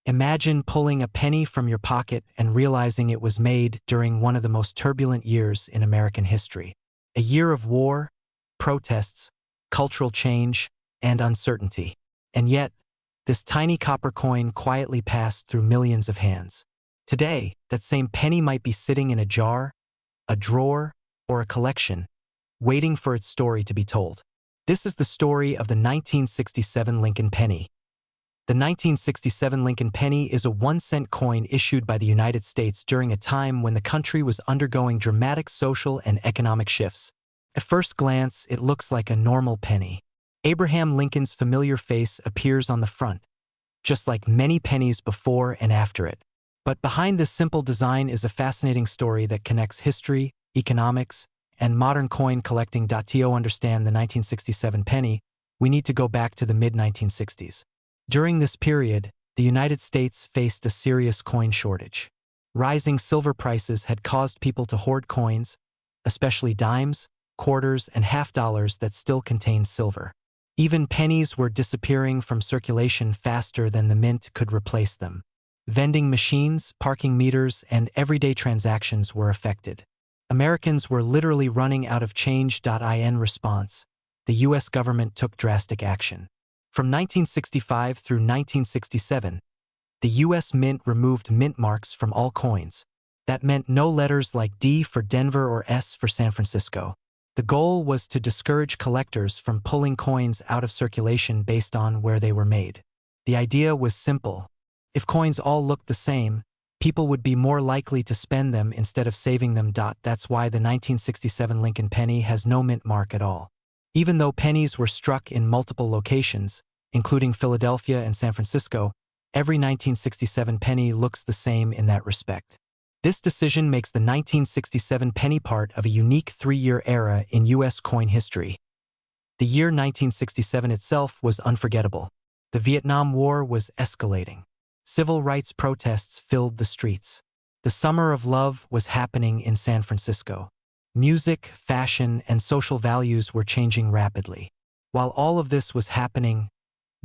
Imagine pulling a penny from your pocket and realizing it was made during one of the most turbulent years in American history. A year of war, protests, cultural change, and uncertainty. And yet, this tiny copper coin quietly passed through millions of hands. Today, that same penny might be sitting in a jar, a drawer, or a collection, waiting for its story to be told. This is the story of the 1967 Lincoln penny. The 1967 Lincoln penny is a 1-cent coin issued by the United States during a time when the country was undergoing dramatic social and economic shifts. At first glance, it looks like a normal penny. Abraham Lincoln's familiar face appears on the front, just like many pennies before and after it. But behind this simple design is a fascinating story that connects history, economics, and modern coin collecting. To understand the 1967 penny, we need to go back to the mid-1960s. During this period, the United States faced a serious coin shortage. Rising silver prices had caused people to hoard coins, especially dimes, quarters, and half-dollars that still contained silver. Even pennies were disappearing from circulation faster than the mint could replace them. Vending machines, parking meters, and everyday transactions were affected. Americans were literally running out of change. In response, the U.S. government took drastic action. From 1965 through 1967, the U.S. Mint removed mint marks from all coins. That meant no letters like D for Denver or S for San Francisco. The goal was to discourage collectors from pulling coins out of circulation based on where they were made. The idea was simple. If coins all looked the same, people would be more likely to spend them instead of saving them. That's why the 1967 Lincoln penny has no mint mark at all. Even though pennies were struck in multiple locations, including Philadelphia and San Francisco, every 1967 penny looks the same in that respect. This decision makes the 1967 penny part of a unique 3-year era in U.S. coin history. The year 1967 itself was unforgettable. The Vietnam War was escalating. Civil rights protests filled the streets. The Summer of Love was happening in San Francisco. Music, fashion, and social values were changing rapidly. While all of this was happening,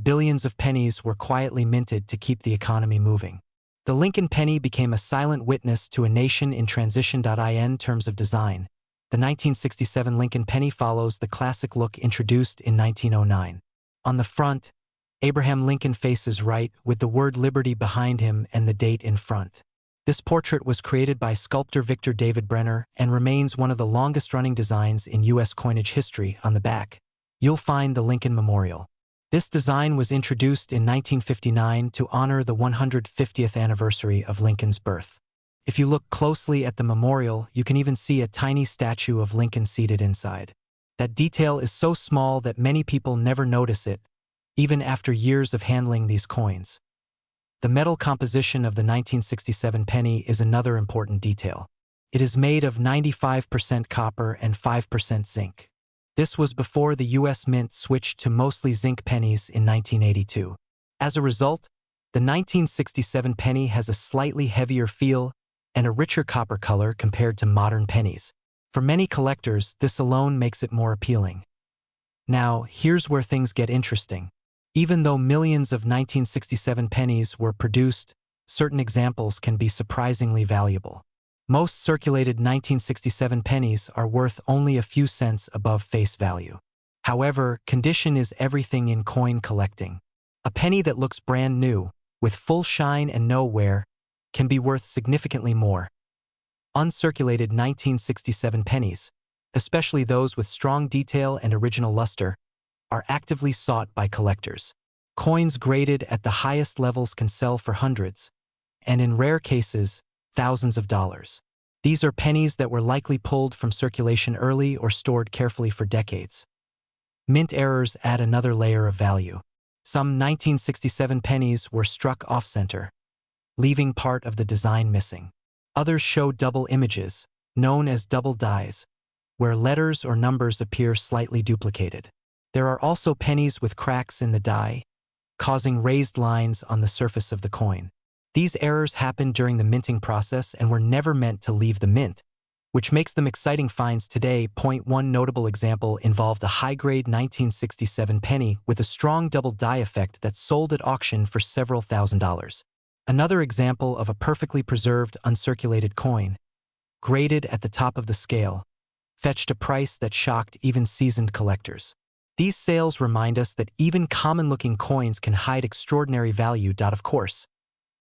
billions of pennies were quietly minted to keep the economy moving. The Lincoln penny became a silent witness to a nation in transition. In terms of design, the 1967 Lincoln penny follows the classic look introduced in 1909. On the front, Abraham Lincoln faces right with the word Liberty behind him and the date in front. This portrait was created by sculptor Victor David Brenner and remains one of the longest-running designs in U.S. coinage history. On the back, you'll find the Lincoln Memorial. This design was introduced in 1959 to honor the 150th anniversary of Lincoln's birth. If you look closely at the memorial, you can even see a tiny statue of Lincoln seated inside. That detail is so small that many people never notice it, even after years of handling these coins. The metal composition of the 1967 penny is another important detail. It is made of 95% copper and 5% zinc. This was before the U.S. Mint switched to mostly zinc pennies in 1982. As a result, the 1967 penny has a slightly heavier feel and a richer copper color compared to modern pennies. For many collectors, this alone makes it more appealing. Now, here's where things get interesting. Even though millions of 1967 pennies were produced, certain examples can be surprisingly valuable. Most circulated 1967 pennies are worth only a few cents above face value. However, condition is everything in coin collecting. A penny that looks brand new, with full shine and no wear, can be worth significantly more. Uncirculated 1967 pennies, especially those with strong detail and original luster, are actively sought by collectors. Coins graded at the highest levels can sell for hundreds, and in rare cases, thousands of dollars. These are pennies that were likely pulled from circulation early or stored carefully for decades. Mint errors add another layer of value. Some 1967 pennies were struck off-center, leaving part of the design missing. Others show double images, known as double dies, where letters or numbers appear slightly duplicated. There are also pennies with cracks in the die, causing raised lines on the surface of the coin. These errors happened during the minting process and were never meant to leave the mint, which makes them exciting finds today. One notable example involved a high-grade 1967 penny with a strong double die effect that sold at auction for several $1,000s. Another example of a perfectly preserved uncirculated coin, graded at the top of the scale, fetched a price that shocked even seasoned collectors. These sales remind us that even common-looking coins can hide extraordinary value. Of course,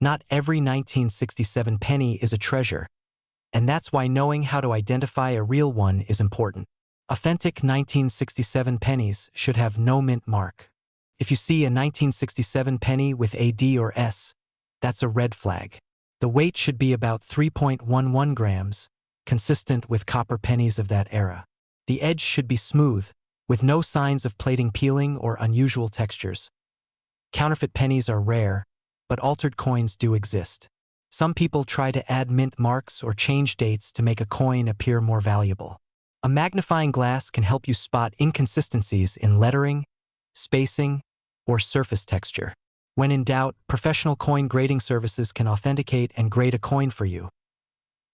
not every 1967 penny is a treasure, and that's why knowing how to identify a real one is important. Authentic 1967 pennies should have no mint mark. If you see a 1967 penny with a D or S, that's a red flag. The weight should be about 3.11 grams, consistent with copper pennies of that era. The edge should be smooth, with no signs of plating peeling or unusual textures. Counterfeit pennies are rare, but altered coins do exist. Some people try to add mint marks or change dates to make a coin appear more valuable. A magnifying glass can help you spot inconsistencies in lettering, spacing, or surface texture. When in doubt, professional coin grading services can authenticate and grade a coin for you.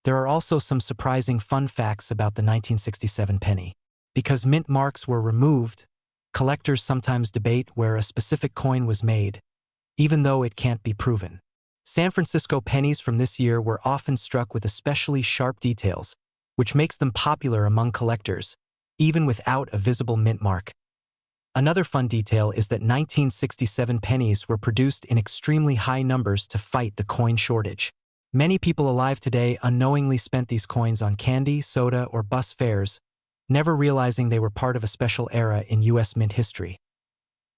There are also some surprising fun facts about the 1967 penny. Because mint marks were removed, collectors sometimes debate where a specific coin was made, even though it can't be proven. San Francisco pennies from this year were often struck with especially sharp details, which makes them popular among collectors, even without a visible mint mark. Another fun detail is that 1967 pennies were produced in extremely high numbers to fight the coin shortage. Many people alive today unknowingly spent these coins on candy, soda, or bus fares, never realizing they were part of a special era in U.S. mint history.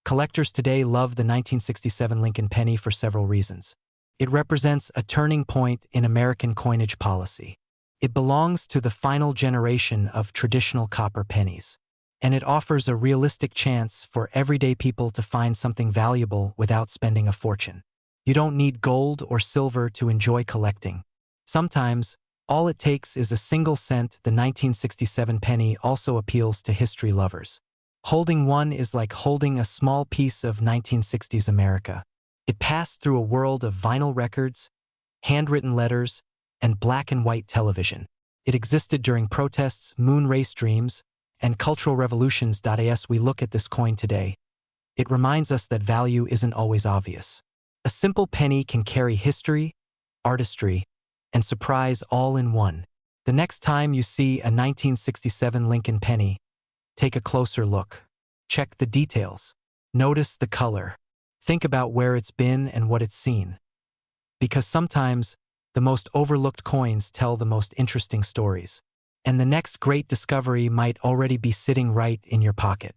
Collectors today love the 1967 Lincoln penny for several reasons. It represents a turning point in American coinage policy. It belongs to the final generation of traditional copper pennies, and it offers a realistic chance for everyday people to find something valuable without spending a fortune. You don't need gold or silver to enjoy collecting. Sometimes, all it takes is a single cent. The 1967 penny also appeals to history lovers. Holding one is like holding a small piece of 1960s America. It passed through a world of vinyl records, handwritten letters, and black and white television. It existed during protests, moon race dreams, and cultural revolutions. As we look at this coin today, it reminds us that value isn't always obvious. A simple penny can carry history, artistry, and surprise all in one. The next time you see a 1967 Lincoln penny, take a closer look. Check the details. Notice the color. Think about where it's been and what it's seen. Because sometimes, the most overlooked coins tell the most interesting stories. And the next great discovery might already be sitting right in your pocket.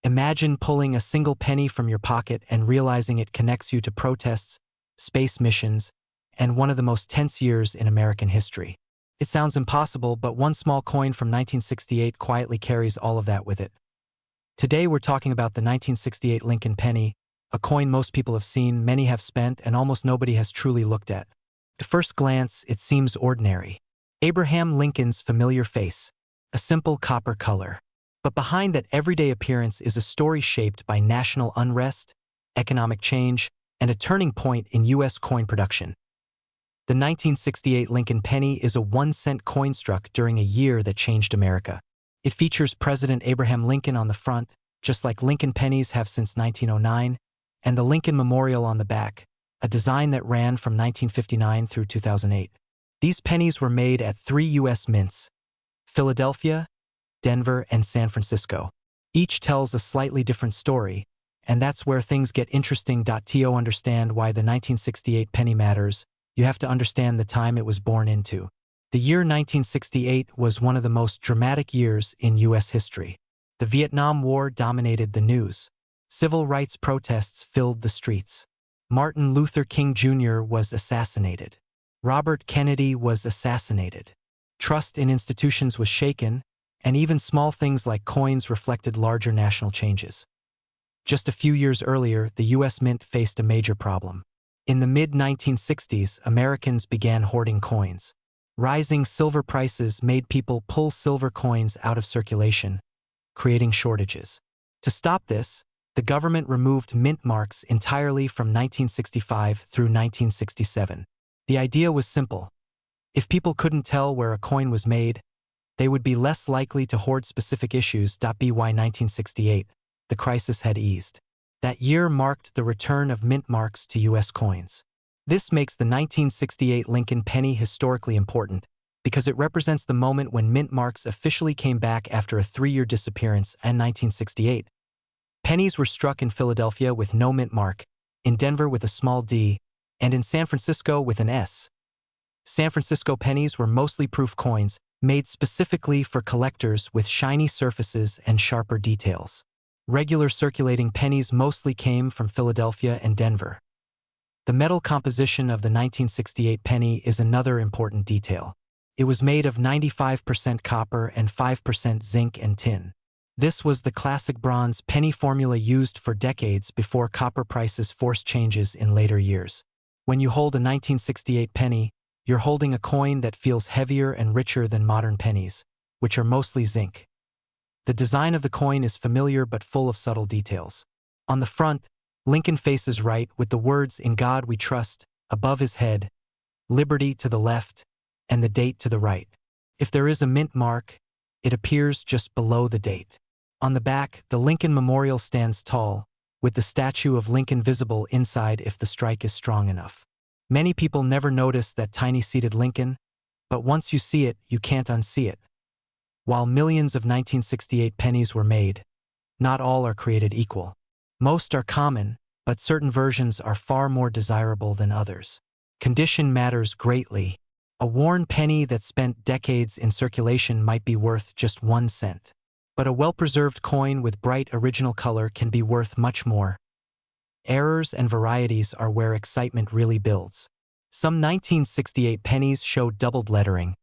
Imagine pulling a single penny from your pocket and realizing it connects you to protests, space missions, and one of the most tense years in American history. It sounds impossible, but one small coin from 1968 quietly carries all of that with it. Today we're talking about the 1968 Lincoln penny, a coin most people have seen, many have spent, and almost nobody has truly looked at. At first glance, it seems ordinary. Abraham Lincoln's familiar face, a simple copper color. But behind that everyday appearance is a story shaped by national unrest, economic change, and a turning point in U.S. coin production. The 1968 Lincoln penny is a 1-cent coin struck during a year that changed America. It features President Abraham Lincoln on the front, just like Lincoln pennies have since 1909, and the Lincoln Memorial on the back, a design that ran from 1959 through 2008. These pennies were made at 3 U.S. mints: Philadelphia, Denver, and San Francisco. Each tells a slightly different story, and that's where things get interesting. To understand why the 1968 penny matters, you have to understand the time it was born into. The year 1968 was one of the most dramatic years in U.S. history. The Vietnam War dominated the news. Civil rights protests filled the streets. Martin Luther King Jr. was assassinated. Robert Kennedy was assassinated. Trust in institutions was shaken, and even small things like coins reflected larger national changes. Just a few years earlier, the U.S. Mint faced a major problem. In the mid-1960s, Americans began hoarding coins. Rising silver prices made people pull silver coins out of circulation, creating shortages. To stop this, the government removed mint marks entirely from 1965 through 1967. The idea was simple. If people couldn't tell where a coin was made, they would be less likely to hoard specific issues. By 1968, the crisis had eased. That year marked the return of mint marks to U.S. coins. This makes the 1968 Lincoln penny historically important because it represents the moment when mint marks officially came back after a 3-year disappearance in 1968. Pennies were struck in Philadelphia with no mint mark, in Denver with a small d, and in San Francisco with an s. San Francisco pennies were mostly proof coins, made specifically for collectors with shiny surfaces and sharper details. Regular circulating pennies mostly came from Philadelphia and Denver. The metal composition of the 1968 penny is another important detail. It was made of 95% copper and 5% zinc and tin. This was the classic bronze penny formula used for decades before copper prices forced changes in later years. When you hold a 1968 penny, you're holding a coin that feels heavier and richer than modern pennies, which are mostly zinc. The design of the coin is familiar but full of subtle details. On the front, Lincoln faces right with the words "In God We Trust" above his head, "Liberty" to the left, and the date to the right. If there is a mint mark, it appears just below the date. On the back, the Lincoln Memorial stands tall, with the statue of Lincoln visible inside if the strike is strong enough. Many people never notice that tiny seated Lincoln, but once you see it, you can't unsee it. While millions of 1968 pennies were made, not all are created equal. Most are common, but certain versions are far more desirable than others. Condition matters greatly. A worn penny that spent decades in circulation might be worth just 1 cent. But a well-preserved coin with bright original color can be worth much more. Errors and varieties are where excitement really builds. Some 1968 pennies show doubled lettering,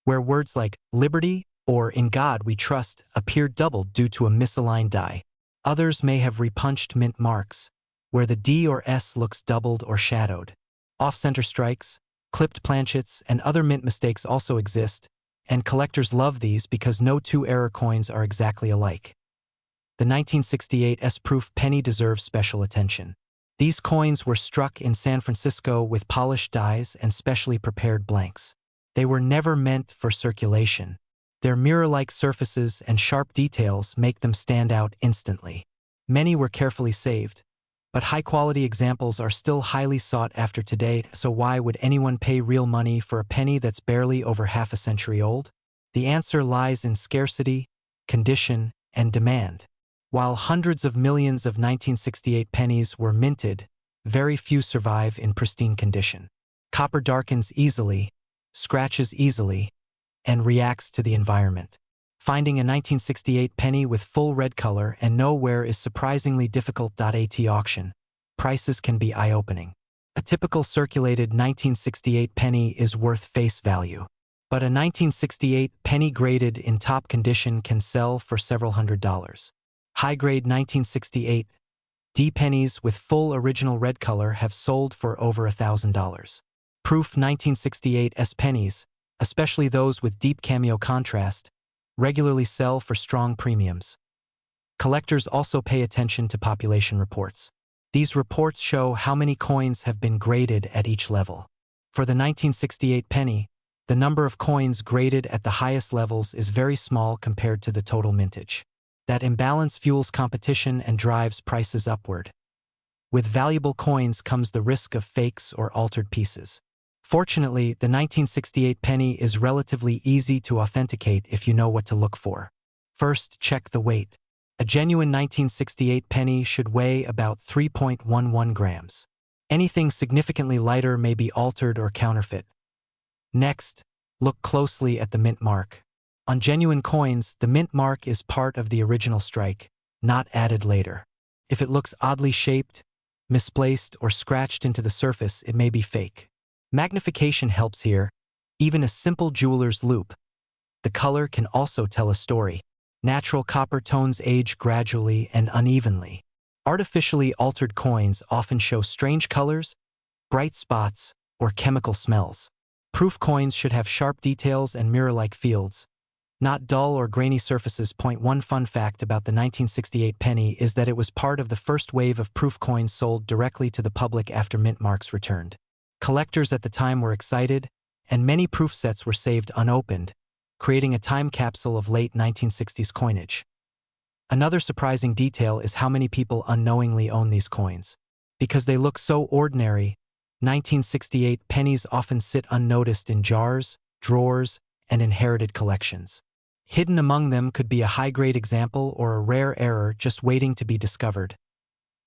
where words like "Liberty" or "In God We Trust" appear doubled due to a misaligned die. Others may have repunched mint marks, where the D or S looks doubled or shadowed. Off-center strikes, clipped planchets, and other mint mistakes also exist, and collectors love these because no two error coins are exactly alike. The 1968 S-proof penny deserves special attention. These coins were struck in San Francisco with polished dies and specially prepared blanks. They were never meant for circulation. Their mirror-like surfaces and sharp details make them stand out instantly. Many were carefully saved, but high-quality examples are still highly sought after today, so why would anyone pay real money for a penny that's barely over half a century old? The answer lies in scarcity, condition, and demand. While hundreds of millions of 1968 pennies were minted, very few survive in pristine condition. Copper darkens easily, scratches easily, and reacts to the environment. Finding a 1968 penny with full red color and no wear is surprisingly difficult. At auction, prices can be eye-opening. A typical circulated 1968 penny is worth face value, but a 1968 penny graded in top condition can sell for several $100s. High-grade 1968 D pennies with full original red color have sold for over $1,000. Proof 1968 S pennies, especially those with deep cameo contrast, regularly sell for strong premiums. Collectors also pay attention to population reports. These reports show how many coins have been graded at each level. For the 1968 penny, the number of coins graded at the highest levels is very small compared to the total mintage. That imbalance fuels competition and drives prices upward. With valuable coins comes the risk of fakes or altered pieces. Fortunately, the 1968 penny is relatively easy to authenticate if you know what to look for. First, check the weight. A genuine 1968 penny should weigh about 3.11 grams. Anything significantly lighter may be altered or counterfeit. Next, look closely at the mint mark. On genuine coins, the mint mark is part of the original strike, not added later. If it looks oddly shaped, misplaced, or scratched into the surface, it may be fake. Magnification helps here, even a simple jeweler's loupe. The color can also tell a story. Natural copper tones age gradually and unevenly. Artificially altered coins often show strange colors, bright spots, or chemical smells. Proof coins should have sharp details and mirror-like fields, not dull or grainy surfaces. One fun fact about the 1968 penny is that it was part of the first wave of proof coins sold directly to the public after mint marks returned. Collectors at the time were excited, and many proof sets were saved unopened, creating a time capsule of late 1960s coinage. Another surprising detail is how many people unknowingly own these coins. Because they look so ordinary, 1968 pennies often sit unnoticed in jars, drawers, and inherited collections. Hidden among them could be a high-grade example or a rare error just waiting to be discovered.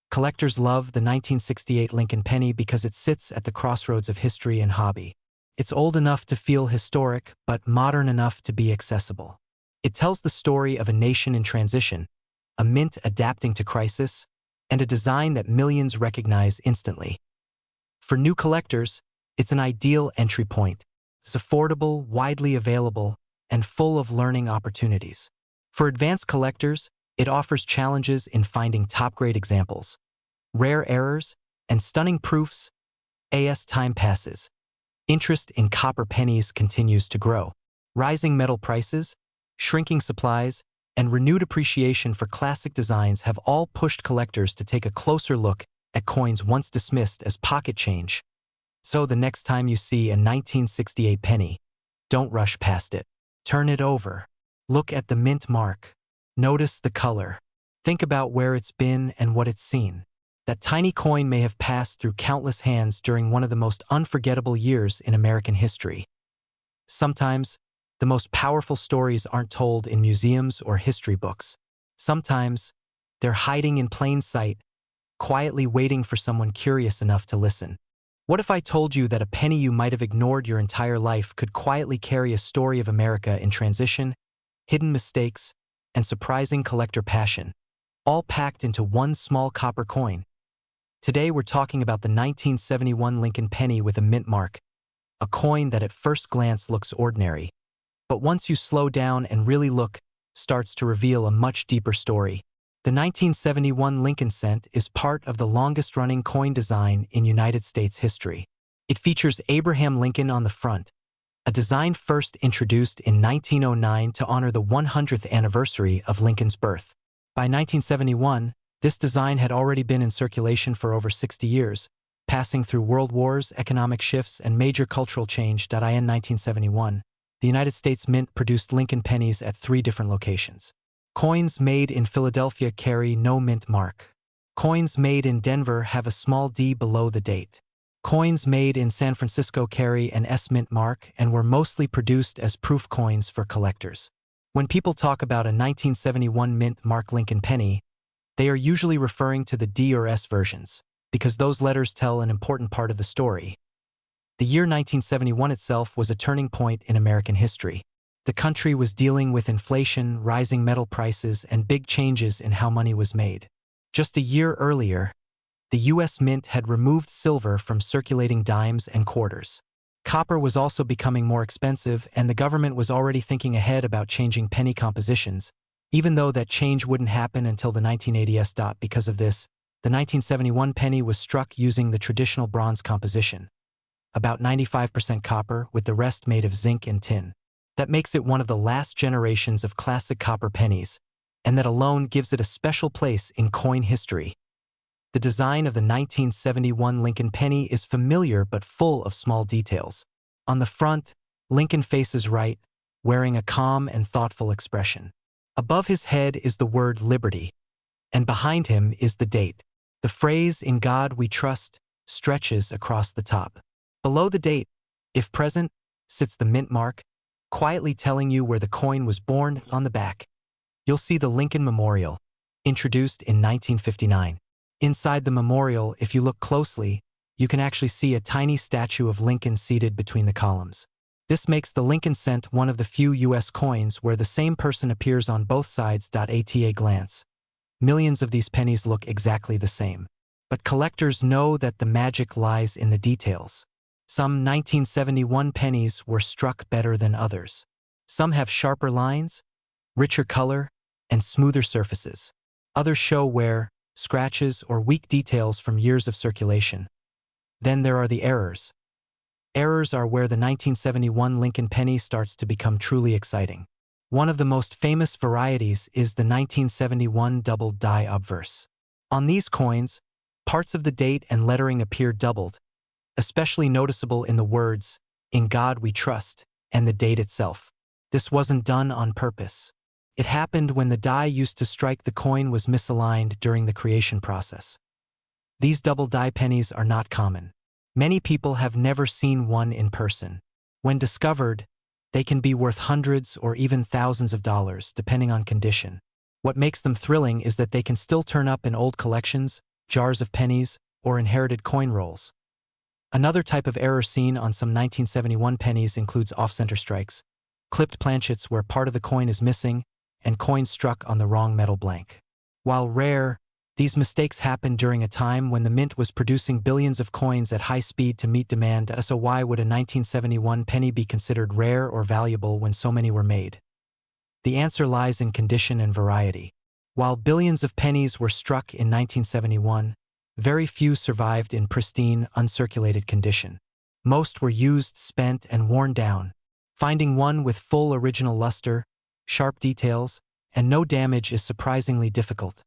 Collectors love the 1968 Lincoln penny because it sits at the crossroads of history and hobby. It's old enough to feel historic, but modern enough to be accessible. It tells the story of a nation in transition, a mint adapting to crisis, and a design that millions recognize instantly. For new collectors, it's an ideal entry point. It's affordable, widely available, and full of learning opportunities. For advanced collectors, it offers challenges in finding top-grade examples, rare errors, and stunning proofs. As time passes, interest in copper pennies continues to grow. Rising metal prices, shrinking supplies, and renewed appreciation for classic designs have all pushed collectors to take a closer look at coins once dismissed as pocket change. So the next time you see a 1968 penny, don't rush past it. Turn it over. Look at the mint mark. Notice the color. Think about where it's been and what it's seen. That tiny coin may have passed through countless hands during one of the most unforgettable years in American history. Sometimes, the most powerful stories aren't told in museums or history books. Sometimes, they're hiding in plain sight, quietly waiting for someone curious enough to listen. What if I told you that a penny you might have ignored your entire life could quietly carry a story of America in transition, hidden mistakes, and surprising collector passion, all packed into one small copper coin? Today we're talking about the 1971 Lincoln penny with a mint mark, a coin that at first glance looks ordinary, but once you slow down and really look, starts to reveal a much deeper story. The 1971 Lincoln cent is part of the longest-running coin design in United States history. It features Abraham Lincoln on the front, a design first introduced in 1909 to honor the 100th anniversary of Lincoln's birth. By 1971, this design had already been in circulation for over 60 years, passing through world wars, economic shifts, and major cultural change. In 1971, the United States Mint produced Lincoln pennies at 3 different locations. Coins made in Philadelphia carry no mint mark. Coins made in Denver have a small D below the date. Coins made in San Francisco carry an S mint mark and were mostly produced as proof coins for collectors. When people talk about a 1971 mint mark Lincoln penny, they are usually referring to the D or S versions, because those letters tell an important part of the story. The year 1971 itself was a turning point in American history. The country was dealing with inflation, rising metal prices, and big changes in how money was made. Just a year earlier, the U.S. Mint had removed silver from circulating dimes and quarters. Copper was also becoming more expensive, and the government was already thinking ahead about changing penny compositions, even though that change wouldn't happen until the 1980s. Because of this, the 1971 penny was struck using the traditional bronze composition, about 95% copper with the rest made of zinc and tin. That makes it one of the last generations of classic copper pennies, and that alone gives it a special place in coin history. The design of the 1971 Lincoln penny is familiar but full of small details. On the front, Lincoln faces right, wearing a calm and thoughtful expression. Above his head is the word liberty, and behind him is the date. The phrase, "In God we trust," stretches across the top. Below the date, if present, sits the mint mark, quietly telling you where the coin was born. On the back, you'll see the Lincoln Memorial, introduced in 1959. Inside the memorial, if you look closely, you can actually see a tiny statue of Lincoln seated between the columns. This makes the Lincoln cent one of the few U.S. coins where the same person appears on both sides. At a glance, millions of these pennies look exactly the same. But collectors know that the magic lies in the details. Some 1971 pennies were struck better than others. Some have sharper lines, richer color, and smoother surfaces. Others show wear, scratches, or weak details from years of circulation. Then there are the errors. Errors are where the 1971 Lincoln penny starts to become truly exciting. One of the most famous varieties is the 1971 double die obverse. On these coins, parts of the date and lettering appear doubled, especially noticeable in the words, "In God we trust," and the date itself. This wasn't done on purpose. It happened when the die used to strike the coin was misaligned during the creation process. These double die pennies are not common. Many people have never seen one in person. When discovered, they can be worth hundreds or even thousands of dollars, depending on condition. What makes them thrilling is that they can still turn up in old collections, jars of pennies, or inherited coin rolls. Another type of error seen on some 1971 pennies includes off-center strikes, clipped planchets where part of the coin is missing, and coins struck on the wrong metal blank. While rare, these mistakes happened during a time when the mint was producing billions of coins at high speed to meet demand. So why would a 1971 penny be considered rare or valuable when so many were made? The answer lies in condition and variety. While billions of pennies were struck in 1971, very few survived in pristine, uncirculated condition. Most were used, spent, and worn down. Finding one with full original luster, sharp details, and no damage is surprisingly difficult.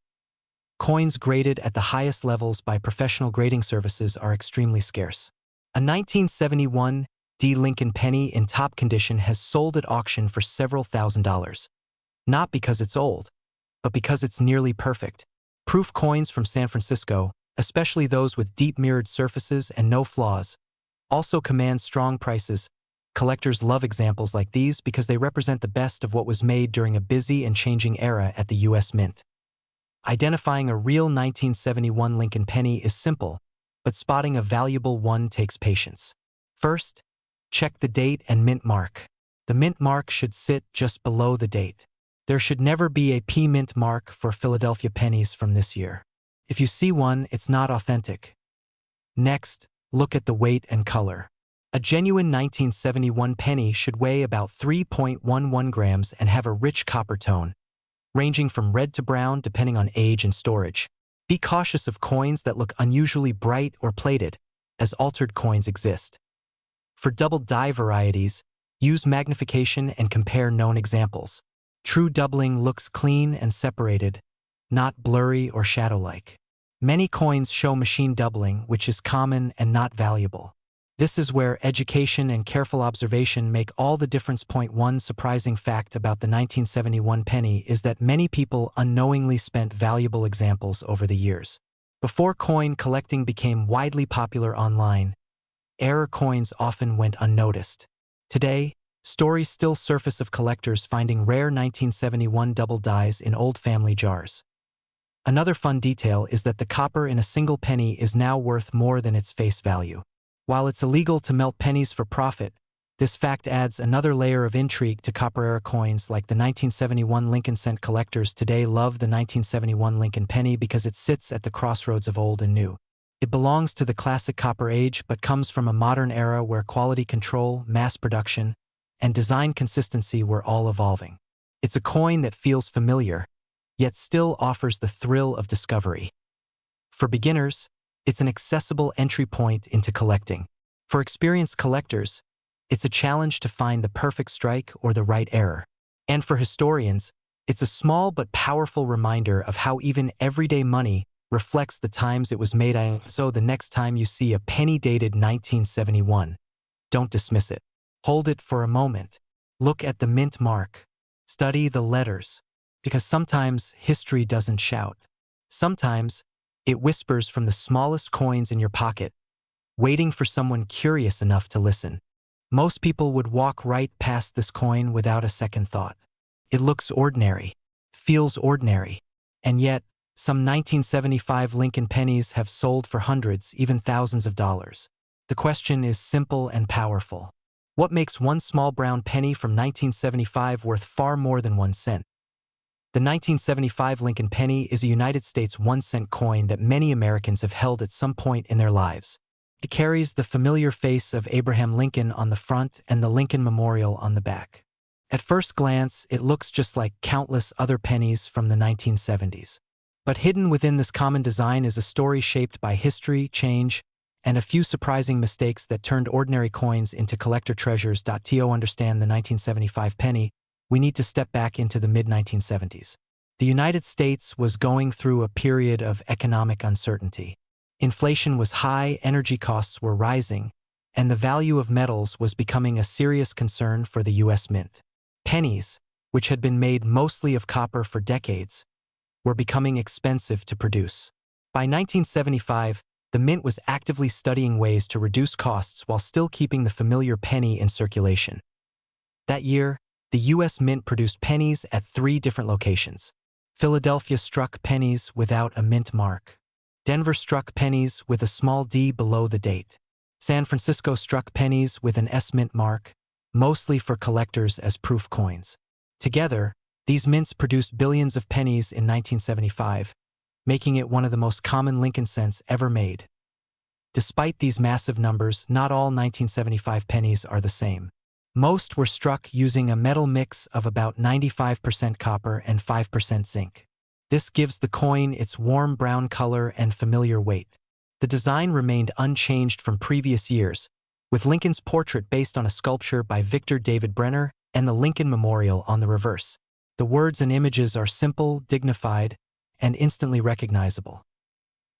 Coins graded at the highest levels by professional grading services are extremely scarce. A 1971 D. Lincoln penny in top condition has sold at auction for several $1,000s. Not because it's old, but because it's nearly perfect. Proof coins from San Francisco, especially those with deep mirrored surfaces and no flaws, also command strong prices. Collectors love examples like these because they represent the best of what was made during a busy and changing era at the U.S. Mint. Identifying a real 1971 Lincoln penny is simple, but spotting a valuable one takes patience. First, check the date and mint mark. The mint mark should sit just below the date. There should never be a P mint mark for Philadelphia pennies from this year. If you see one, it's not authentic. Next, look at the weight and color. A genuine 1971 penny should weigh about 3.11 grams and have a rich copper tone, ranging from red to brown depending on age and storage. Be cautious of coins that look unusually bright or plated, as altered coins exist. For double die varieties, use magnification and compare known examples. True doubling looks clean and separated, not blurry or shadow-like. Many coins show machine doubling, which is common and not valuable. This is where education and careful observation make all the difference. One surprising fact about the 1971 penny is that many people unknowingly spent valuable examples over the years. Before coin collecting became widely popular online, error coins often went unnoticed. Today, stories still surface of collectors finding rare 1971 double dies in old family jars. Another fun detail is that the copper in a single penny is now worth more than its face value. While it's illegal to melt pennies for profit, this fact adds another layer of intrigue to copper-era coins like the 1971 Lincoln cent. Collectors today love the 1971 Lincoln penny because it sits at the crossroads of old and new. It belongs to the classic copper age but comes from a modern era where quality control, mass production, and design consistency were all evolving. It's a coin that feels familiar, yet still offers the thrill of discovery. For beginners, it's an accessible entry point into collecting. For experienced collectors, it's a challenge to find the perfect strike or the right error. And for historians, it's a small but powerful reminder of how even everyday money reflects the times it was made. So the next time you see a penny dated 1971, don't dismiss it. Hold it for a moment. Look at the mint mark. Study the letters. Because sometimes history doesn't shout. Sometimes it whispers from the smallest coins in your pocket, waiting for someone curious enough to listen. Most people would walk right past this coin without a second thought. It looks ordinary, feels ordinary, and yet, some 1975 Lincoln pennies have sold for hundreds, even thousands of dollars. The question is simple and powerful. What makes one small brown penny from 1975 worth far more than 1 cent? The 1975 Lincoln penny is a United States 1-cent coin that many Americans have held at some point in their lives. It carries the familiar face of Abraham Lincoln on the front and the Lincoln Memorial on the back. At first glance, it looks just like countless other pennies from the 1970s. But hidden within this common design is a story shaped by history, change, and a few surprising mistakes that turned ordinary coins into collector treasures. To understand the 1975 penny, we need to step back into the mid-1970s. The United States was going through a period of economic uncertainty. Inflation was high, energy costs were rising, and the value of metals was becoming a serious concern for the U.S. Mint. Pennies, which had been made mostly of copper for decades, were becoming expensive to produce. By 1975, The mint was actively studying ways to reduce costs while still keeping the familiar penny in circulation. That year, the U.S. Mint produced pennies at 3 different locations. Philadelphia struck pennies without a mint mark. Denver struck pennies with a small d below the date. San Francisco struck pennies with an S mint mark, mostly for collectors as proof coins. Together, these mints produced billions of pennies in 1975, making it one of the most common Lincoln cents ever made. Despite these massive numbers, not all 1975 pennies are the same. Most were struck using a metal mix of about 95% copper and 5% zinc. This gives the coin its warm brown color and familiar weight. The design remained unchanged from previous years, with Lincoln's portrait based on a sculpture by Victor David Brenner and the Lincoln Memorial on the reverse. The words and images are simple, dignified, and instantly recognizable.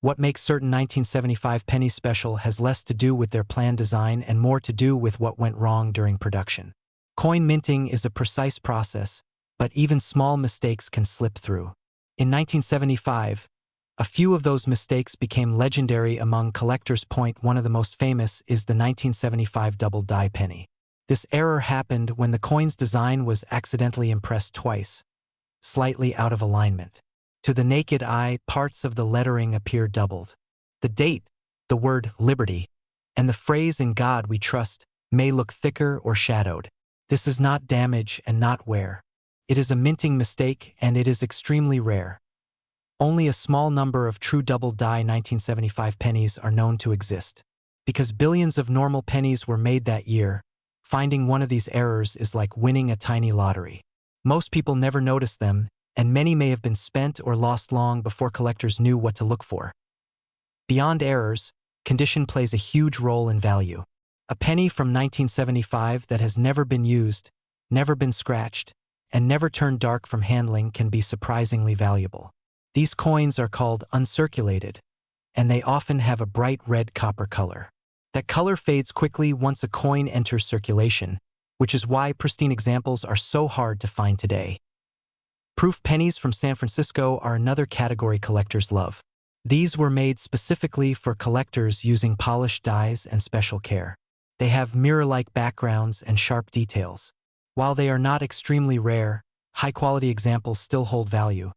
What makes certain 1975 pennies special has less to do with their planned design and more to do with what went wrong during production. Coin minting is a precise process, but even small mistakes can slip through. In 1975, a few of those mistakes became legendary among collectors. One of the most famous is the 1975 double die penny. This error happened when the coin's design was accidentally impressed twice, slightly out of alignment. To the naked eye, parts of the lettering appear doubled. The date, the word liberty, and the phrase "in God we trust" may look thicker or shadowed. This is not damage and not wear. It is a minting mistake, and it is extremely rare. Only a small number of true double die 1975 pennies are known to exist. Because billions of normal pennies were made that year, finding one of these errors is like winning a tiny lottery. Most people never notice them, and many may have been spent or lost long before collectors knew what to look for. Beyond errors, condition plays a huge role in value. A penny from 1975 that has never been used, never been scratched, and never turned dark from handling can be surprisingly valuable. These coins are called uncirculated, and they often have a bright red copper color. That color fades quickly once a coin enters circulation, which is why pristine examples are so hard to find today. Proof pennies from San Francisco are another category collectors love. These were made specifically for collectors using polished dies and special care. They have mirror-like backgrounds and sharp details. While they are not extremely rare, high-quality examples still hold value,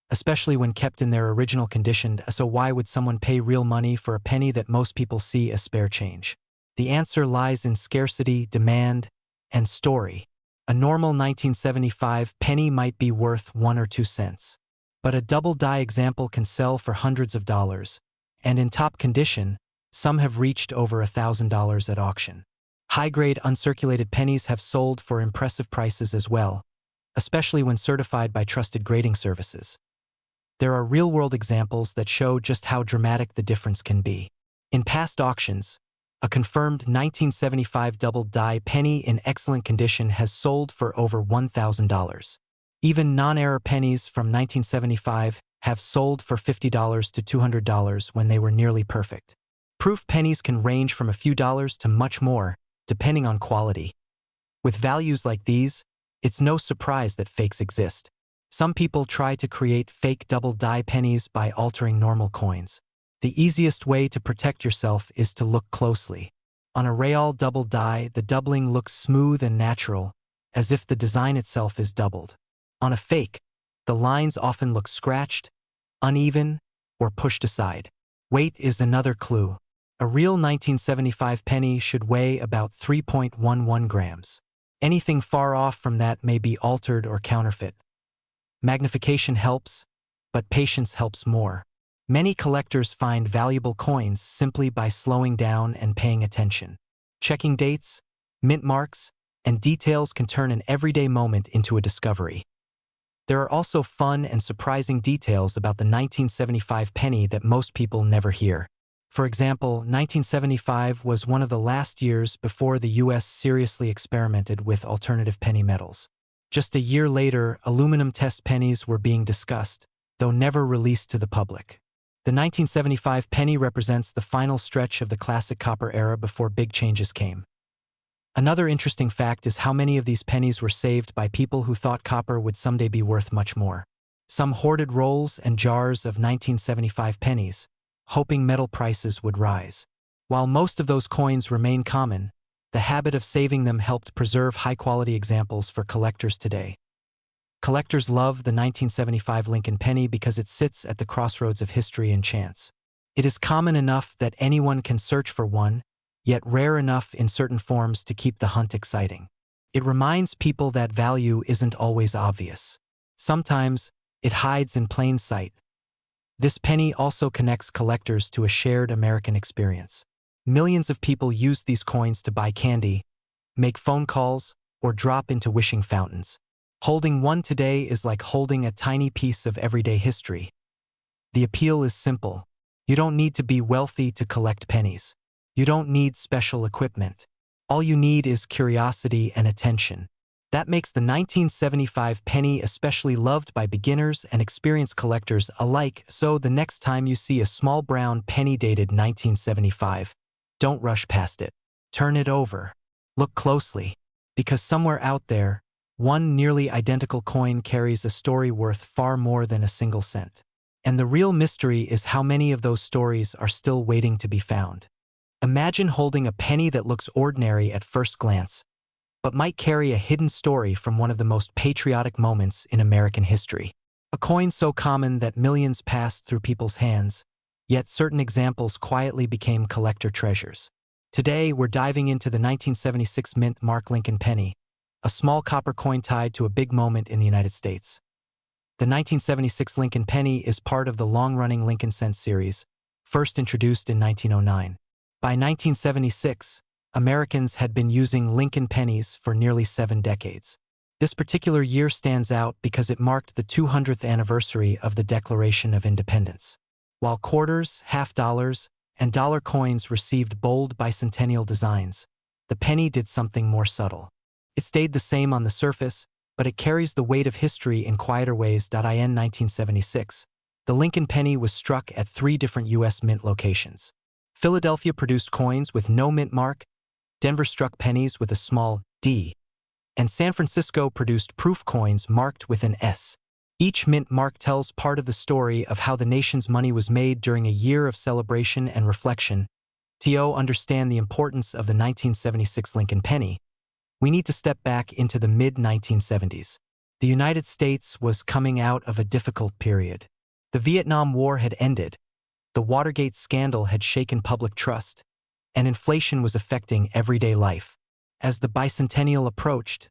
especially when kept in their original condition. So why would someone pay real money for a penny that most people see as spare change? The answer lies in scarcity, demand, and story. A normal 1975 penny might be worth 1 or 2 cents. But a double die example can sell for hundreds of dollars, and in top condition, some have reached over $1,000 at auction. High-grade uncirculated pennies have sold for impressive prices as well, especially when certified by trusted grading services. There are real-world examples that show just how dramatic the difference can be. In past auctions, a confirmed 1975 double die penny in excellent condition has sold for over $1,000. Even non-error pennies from 1975 have sold for $50 to $200 when they were nearly perfect. Proof pennies can range from a few dollars to much more, depending on quality. With values like these, it's no surprise that fakes exist. Some people try to create fake double die pennies by altering normal coins. The easiest way to protect yourself is to look closely. On a real double die, the doubling looks smooth and natural, as if the design itself is doubled. On a fake, the lines often look scratched, uneven, or pushed aside. Weight is another clue. A real 1975 penny should weigh about 3.11 grams. Anything far off from that may be altered or counterfeit. Magnification helps, but patience helps more. Many collectors find valuable coins simply by slowing down and paying attention. Checking dates, mint marks, and details can turn an everyday moment into a discovery. There are also fun and surprising details about the 1975 penny that most people never hear. For example, 1975 was one of the last years before the U.S. seriously experimented with alternative penny metals. Just a year later, aluminum test pennies were being discussed, though never released to the public. The 1975 penny represents the final stretch of the classic copper era before big changes came. Another interesting fact is how many of these pennies were saved by people who thought copper would someday be worth much more. Some hoarded rolls and jars of 1975 pennies, hoping metal prices would rise. While most of those coins remain common, the habit of saving them helped preserve high-quality examples for collectors today. Collectors love the 1975 Lincoln penny because it sits at the crossroads of history and chance. It is common enough that anyone can search for one, yet rare enough in certain forms to keep the hunt exciting. It reminds people that value isn't always obvious. Sometimes, it hides in plain sight. This penny also connects collectors to a shared American experience. Millions of people use these coins to buy candy, make phone calls, or drop into wishing fountains. Holding one today is like holding a tiny piece of everyday history. The appeal is simple. You don't need to be wealthy to collect pennies. You don't need special equipment. All you need is curiosity and attention. That makes the 1975 penny especially loved by beginners and experienced collectors alike, so the next time you see a small brown penny dated 1975, don't rush past it. Turn it over. Look closely, because somewhere out there, one nearly identical coin carries a story worth far more than a single cent. And the real mystery is how many of those stories are still waiting to be found. Imagine holding a penny that looks ordinary at first glance, but might carry a hidden story from one of the most patriotic moments in American history. A coin so common that millions passed through people's hands, yet certain examples quietly became collector treasures. Today, we're diving into the 1976 Mint Mark Lincoln penny, a small copper coin tied to a big moment in the United States. The 1976 Lincoln penny is part of the long-running Lincoln cent series, first introduced in 1909. By 1976, Americans had been using Lincoln pennies for nearly 7 decades. This particular year stands out because it marked the 200th anniversary of the Declaration of Independence. While quarters, half dollars, and dollar coins received bold bicentennial designs, the penny did something more subtle. It stayed the same on the surface, but it carries the weight of history in quieter ways. In 1976, the Lincoln penny was struck at 3 different U.S. mint locations. Philadelphia produced coins with no mint mark, Denver struck pennies with a small D, and San Francisco produced proof coins marked with an S. Each mint mark tells part of the story of how the nation's money was made during a year of celebration and reflection. To understand the importance of the 1976 Lincoln penny, we need to step back into the mid-1970s. The United States was coming out of a difficult period. The Vietnam War had ended, the Watergate scandal had shaken public trust, and inflation was affecting everyday life. As the bicentennial approached,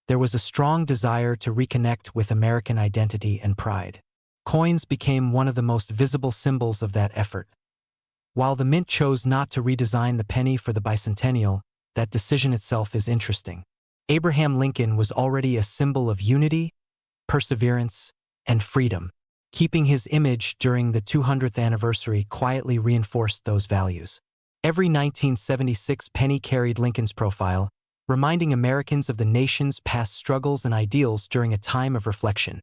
there was a strong desire to reconnect with American identity and pride. Coins became one of the most visible symbols of that effort. While the mint chose not to redesign the penny for the bicentennial, that decision itself is interesting. Abraham Lincoln was already a symbol of unity, perseverance, and freedom. Keeping his image during the 200th anniversary quietly reinforced those values. Every 1976 penny carried Lincoln's profile, reminding Americans of the nation's past struggles and ideals during a time of reflection.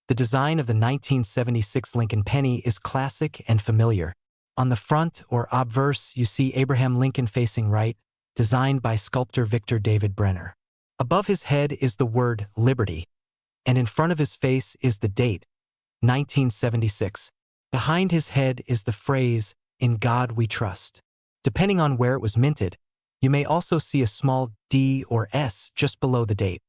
The design of the 1976 Lincoln penny is classic and familiar. On the front or obverse, you see Abraham Lincoln facing right, designed by sculptor Victor David Brenner. Above his head is the word Liberty, and in front of his face is the date, 1976. Behind his head is the phrase, "In God We Trust." Depending on where it was minted, you may also see a small D or S just below the date.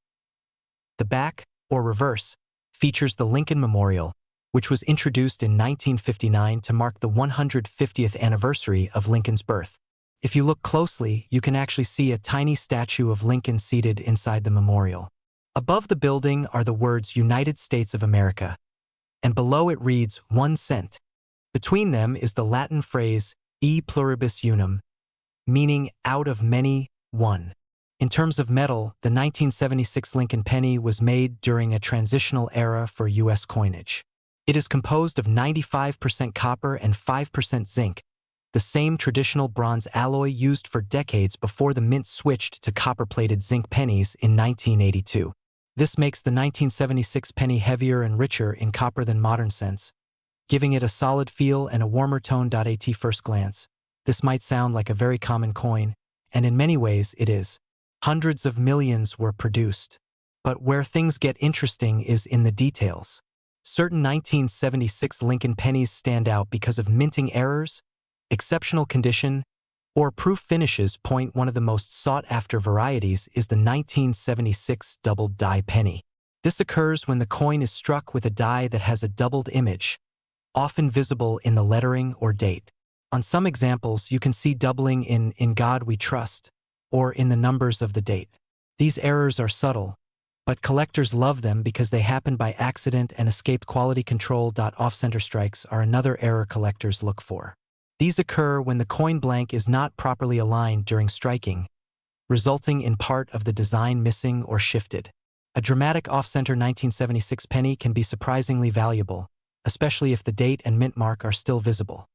The back, or reverse, features the Lincoln Memorial, which was introduced in 1959 to mark the 150th anniversary of Lincoln's birth. If you look closely, you can actually see a tiny statue of Lincoln seated inside the memorial. Above the building are the words United States of America, and below it reads 1 cent. Between them is the Latin phrase e pluribus unum, meaning out of many, one. In terms of metal, the 1976 Lincoln penny was made during a transitional era for U.S. coinage. It is composed of 95% copper and 5% zinc, the same traditional bronze alloy used for decades before the mint switched to copper-plated zinc pennies in 1982. This makes the 1976 penny heavier and richer in copper than modern cents, giving it a solid feel and a warmer tone. At first glance, this might sound like a very common coin, and in many ways it is. Hundreds of millions were produced. But where things get interesting is in the details. Certain 1976 Lincoln pennies stand out because of minting errors, exceptional condition, or proof finishes. One of the most sought-after varieties is the 1976 doubled die penny. This occurs when the coin is struck with a die that has a doubled image, often visible in the lettering or date. On some examples, you can see doubling in God We Trust, or in the numbers of the date. These errors are subtle, but collectors love them because they happen by accident and escape quality control. Off-center strikes are another error collectors look for. These occur when the coin blank is not properly aligned during striking, resulting in part of the design missing or shifted. A dramatic off-center 1976 penny can be surprisingly valuable, especially if the date and mint mark are still visible.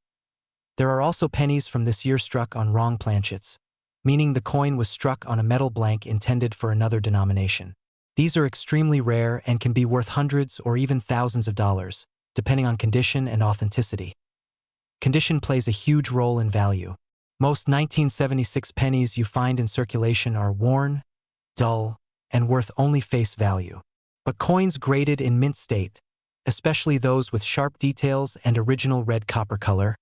There are also pennies from this year struck on wrong planchets, meaning the coin was struck on a metal blank intended for another denomination. These are extremely rare and can be worth hundreds or even thousands of dollars, depending on condition and authenticity. Condition plays a huge role in value. Most 1976 pennies you find in circulation are worn, dull, and worth only face value. But coins graded in mint state, especially those with sharp details and original red copper color,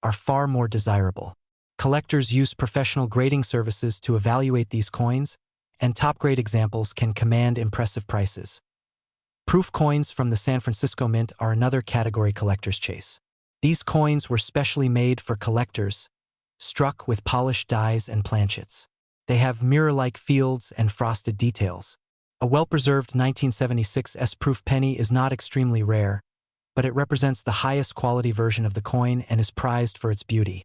are far more desirable. Collectors use professional grading services to evaluate these coins, and top-grade examples can command impressive prices. Proof coins from the San Francisco Mint are another category collectors chase. These coins were specially made for collectors, struck with polished dies and planchets. They have mirror-like fields and frosted details. A well-preserved 1976 S-proof penny is not extremely rare, but it represents the highest quality version of the coin and is prized for its beauty.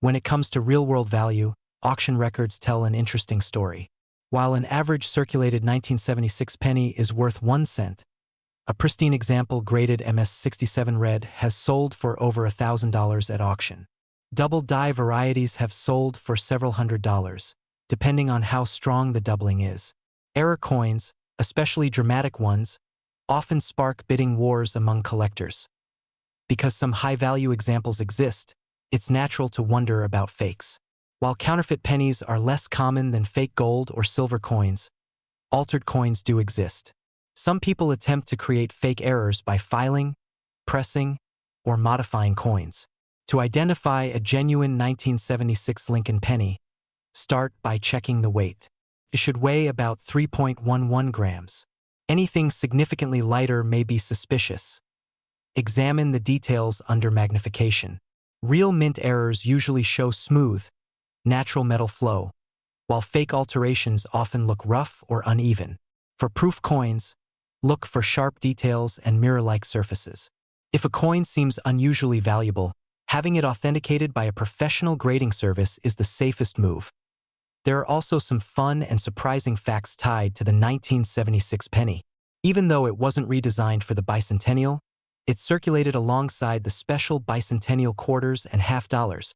When it comes to real-world value, auction records tell an interesting story. While an average circulated 1976 penny is worth 1 cent, a pristine example graded MS67 red has sold for over $1,000 at auction. Double die varieties have sold for several $100s, depending on how strong the doubling is. Error coins, especially dramatic ones, often spark bidding wars among collectors. Because some high-value examples exist, it's natural to wonder about fakes. While counterfeit pennies are less common than fake gold or silver coins, altered coins do exist. Some people attempt to create fake errors by filing, pressing, or modifying coins. To identify a genuine 1976 Lincoln penny, start by checking the weight. It should weigh about 3.11 grams. Anything significantly lighter may be suspicious. Examine the details under magnification. Real mint errors usually show smooth, natural metal flow, while fake alterations often look rough or uneven. For proof coins, look for sharp details and mirror-like surfaces. If a coin seems unusually valuable, having it authenticated by a professional grading service is the safest move. There are also some fun and surprising facts tied to the 1976 penny. Even though it wasn't redesigned for the bicentennial, it circulated alongside the special bicentennial quarters and half dollars,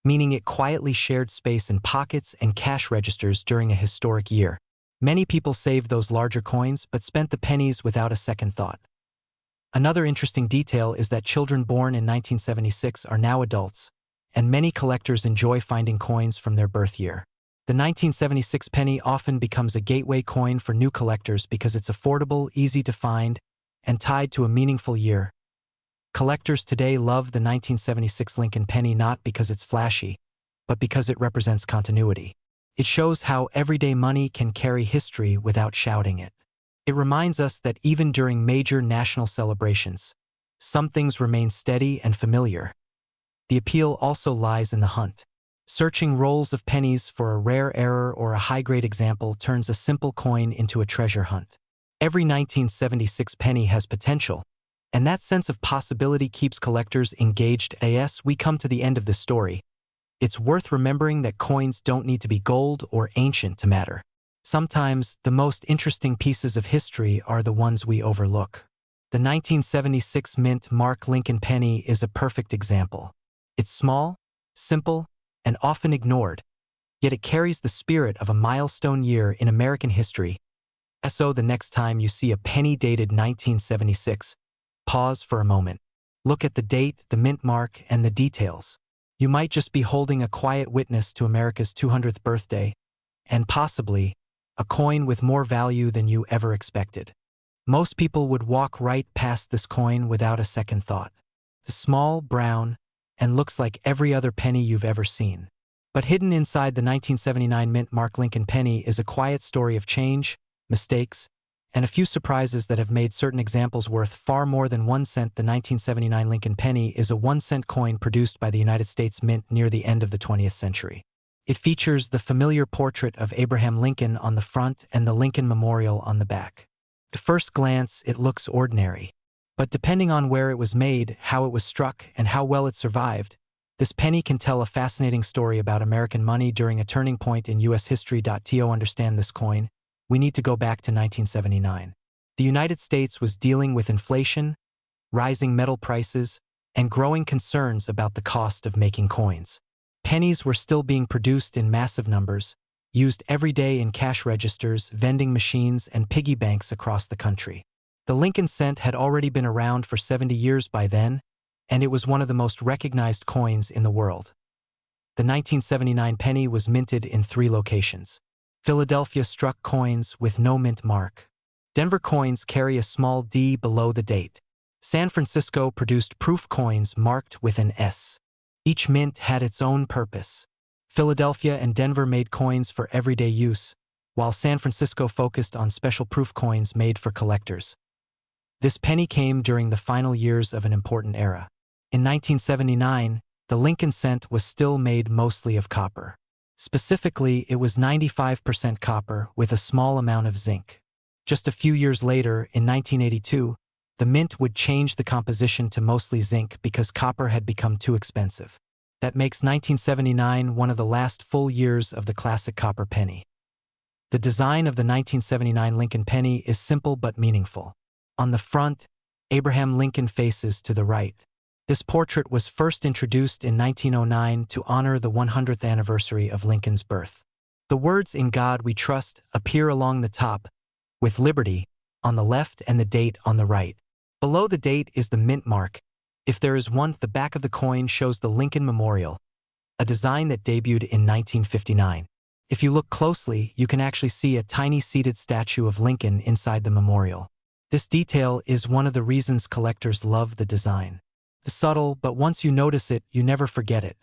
meaning it quietly shared space in pockets and cash registers during a historic year. Many people saved those larger coins but spent the pennies without a second thought. Another interesting detail is that children born in 1976 are now adults, and many collectors enjoy finding coins from their birth year. The 1976 penny often becomes a gateway coin for new collectors because it's affordable, easy to find, and tied to a meaningful year. Collectors today love the 1976 Lincoln penny not because it's flashy, but because it represents continuity. It shows how everyday money can carry history without shouting it. It reminds us that even during major national celebrations, some things remain steady and familiar. The appeal also lies in the hunt. Searching rolls of pennies for a rare error or a high-grade example turns a simple coin into a treasure hunt. Every 1976 penny has potential, and that sense of possibility keeps collectors engaged. As we come to the end of this story, it's worth remembering that coins don't need to be gold or ancient to matter. Sometimes, the most interesting pieces of history are the ones we overlook. The 1976 Mint Mark Lincoln penny is a perfect example. It's small, simple, and often ignored, yet it carries the spirit of a milestone year in American history. So the next time you see a penny dated 1976, pause for a moment. Look at the date, the mint mark, and the details. You might just be holding a quiet witness to America's 200th birthday, and possibly a coin with more value than you ever expected. Most people would walk right past this coin without a second thought. It's small, brown, and looks like every other penny you've ever seen. But hidden inside the 1979 mint mark Lincoln penny is a quiet story of change, mistakes, and a few surprises that have made certain examples worth far more than 1 cent. The 1979 Lincoln penny is a 1-cent coin produced by the United States Mint near the end of the 20th century. It features the familiar portrait of Abraham Lincoln on the front and the Lincoln Memorial on the back. At first glance, it looks ordinary. But depending on where it was made, how it was struck, and how well it survived, this penny can tell a fascinating story about American money during a turning point in U.S. history. To understand this coin, we need to go back to 1979. The United States was dealing with inflation, rising metal prices, and growing concerns about the cost of making coins. Pennies were still being produced in massive numbers, used every day in cash registers, vending machines, and piggy banks across the country. The Lincoln cent had already been around for 70 years by then, and it was one of the most recognized coins in the world. The 1979 penny was minted in 3 locations. Philadelphia struck coins with no mint mark. Denver coins carry a small D below the date. San Francisco produced proof coins marked with an S. Each mint had its own purpose. Philadelphia and Denver made coins for everyday use, while San Francisco focused on special proof coins made for collectors. This penny came during the final years of an important era. In 1979, the Lincoln cent was still made mostly of copper. Specifically, it was 95% copper with a small amount of zinc. Just a few years later, in 1982, the mint would change the composition to mostly zinc because copper had become too expensive. That makes 1979 one of the last full years of the classic copper penny. The design of the 1979 Lincoln penny is simple but meaningful. On the front, Abraham Lincoln faces to the right. This portrait was first introduced in 1909 to honor the 100th anniversary of Lincoln's birth. The words "In God We Trust" appear along the top, with liberty on the left and the date on the right. Below the date is the mint mark. If there is one, the back of the coin shows the Lincoln Memorial, a design that debuted in 1959. If you look closely, you can actually see a tiny seated statue of Lincoln inside the memorial. This detail is one of the reasons collectors love the design. It's subtle, but once you notice it, you never forget it.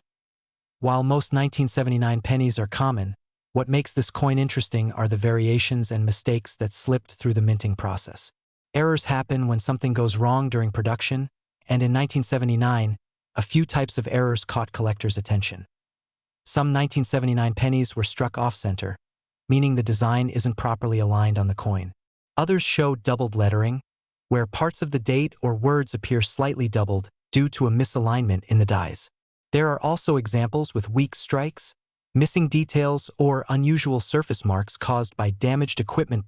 While most 1979 pennies are common, what makes this coin interesting are the variations and mistakes that slipped through the minting process. Errors happen when something goes wrong during production, and in 1979, a few types of errors caught collectors' attention. Some 1979 pennies were struck off-center, meaning the design isn't properly aligned on the coin. Others show doubled lettering, where parts of the date or words appear slightly doubled due to a misalignment in the dies. There are also examples with weak strikes, missing details, or unusual surface marks caused by damaged equipment.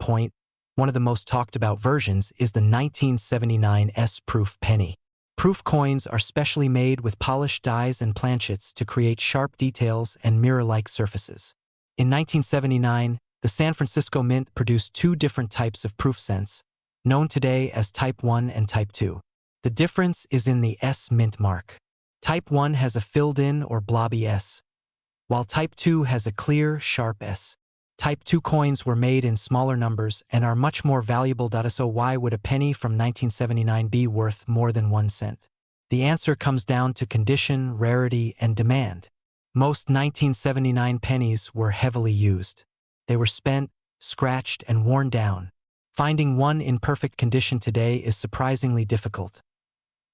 One of the most talked about versions is the 1979 S-proof penny. Proof coins are specially made with polished dies and planchets to create sharp details and mirror-like surfaces. In 1979, the San Francisco Mint produced 2 different types of proof cents, known today as Type 1 and Type 2. The difference is in the S mint mark. Type 1 has a filled-in or blobby S, while Type 2 has a clear, sharp S. Type 2 coins were made in smaller numbers and are much more valuable. So why would a penny from 1979 be worth more than 1 cent? The answer comes down to condition, rarity, and demand. Most 1979 pennies were heavily used. They were spent, scratched, and worn down. Finding one in perfect condition today is surprisingly difficult.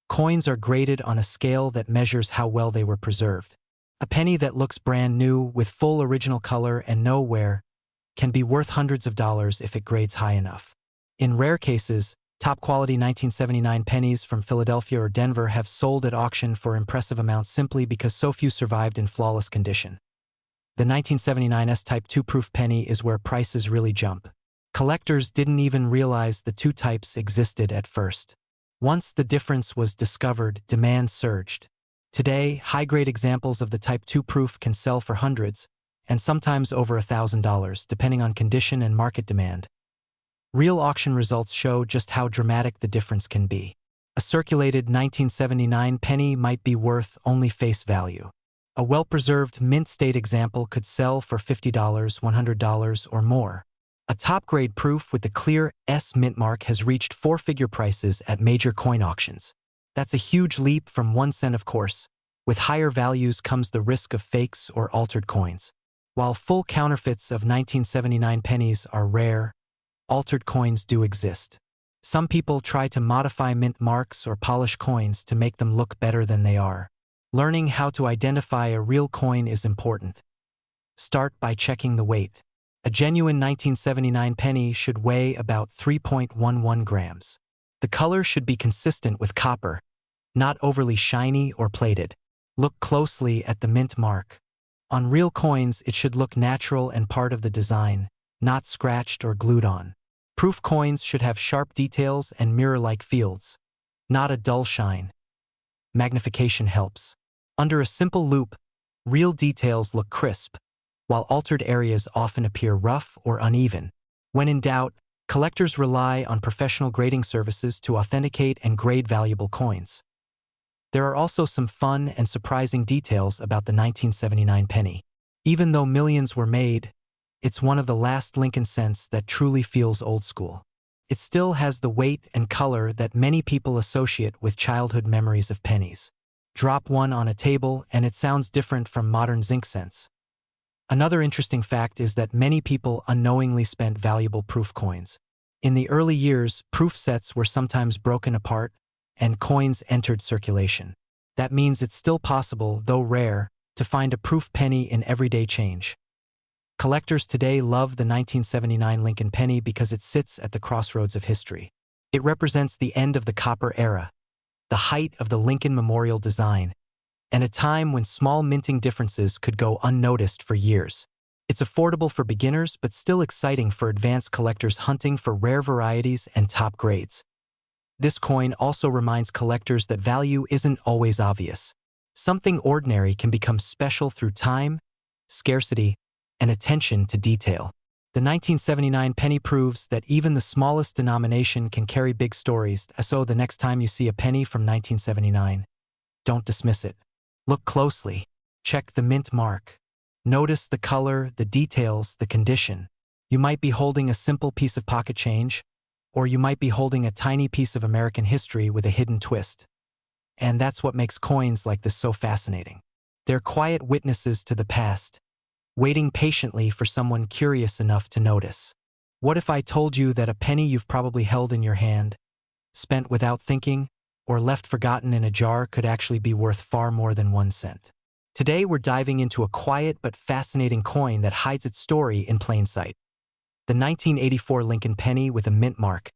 Coins are graded on a scale that measures how well they were preserved. A penny that looks brand new with full original color and no wear can be worth hundreds of dollars if it grades high enough. In rare cases, top-quality 1979 pennies from Philadelphia or Denver have sold at auction for impressive amounts simply because so few survived in flawless condition. The 1979 S-Type 2 proof penny is where prices really jump. Collectors didn't even realize the 2 types existed at first. Once the difference was discovered, demand surged. Today, high-grade examples of the Type 2 proof can sell for hundreds, and sometimes over $1,000, depending on condition and market demand. Real auction results show just how dramatic the difference can be. A circulated 1979 penny might be worth only face value. A well-preserved mint state example could sell for $50, $100, or more. A top-grade proof with the clear S mint mark has reached four-figure prices at major coin auctions. That's a huge leap from 1 cent, of course. With higher values comes the risk of fakes or altered coins. While full counterfeits of 1979 pennies are rare, altered coins do exist. Some people try to modify mint marks or polish coins to make them look better than they are. Learning how to identify a real coin is important. Start by checking the weight. A genuine 1979 penny should weigh about 3.11 grams. The color should be consistent with copper, not overly shiny or plated. Look closely at the mint mark. On real coins, it should look natural and part of the design, not scratched or glued on. Proof coins should have sharp details and mirror-like fields, not a dull shine. Magnification helps. Under a simple loupe, real details look crisp, while altered areas often appear rough or uneven. When in doubt, collectors rely on professional grading services to authenticate and grade valuable coins. There are also some fun and surprising details about the 1979 penny. Even though millions were made, it's one of the last Lincoln cents that truly feels old school. It still has the weight and color that many people associate with childhood memories of pennies. Drop one on a table and it sounds different from modern zinc cents. Another interesting fact is that many people unknowingly spent valuable proof coins. In the early years, proof sets were sometimes broken apart, and coins entered circulation. That means it's still possible, though rare, to find a proof penny in everyday change. Collectors today love the 1979 Lincoln penny because it sits at the crossroads of history. It represents the end of the copper era, the height of the Lincoln Memorial design, and a time when small minting differences could go unnoticed for years. It's affordable for beginners but still exciting for advanced collectors hunting for rare varieties and top grades. This coin also reminds collectors that value isn't always obvious. Something ordinary can become special through time, scarcity, and attention to detail. The 1979 penny proves that even the smallest denomination can carry big stories, so the next time you see a penny from 1979, don't dismiss it. Look closely. Check the mint mark. Notice the color, the details, the condition. You might be holding a simple piece of pocket change, or you might be holding a tiny piece of American history with a hidden twist. And that's what makes coins like this so fascinating. They're quiet witnesses to the past, waiting patiently for someone curious enough to notice. What if I told you that a penny you've probably held in your hand, spent without thinking, or left forgotten in a jar could actually be worth far more than 1 cent? Today we're diving into a quiet but fascinating coin that hides its story in plain sight. The 1984 Lincoln penny with a mint mark.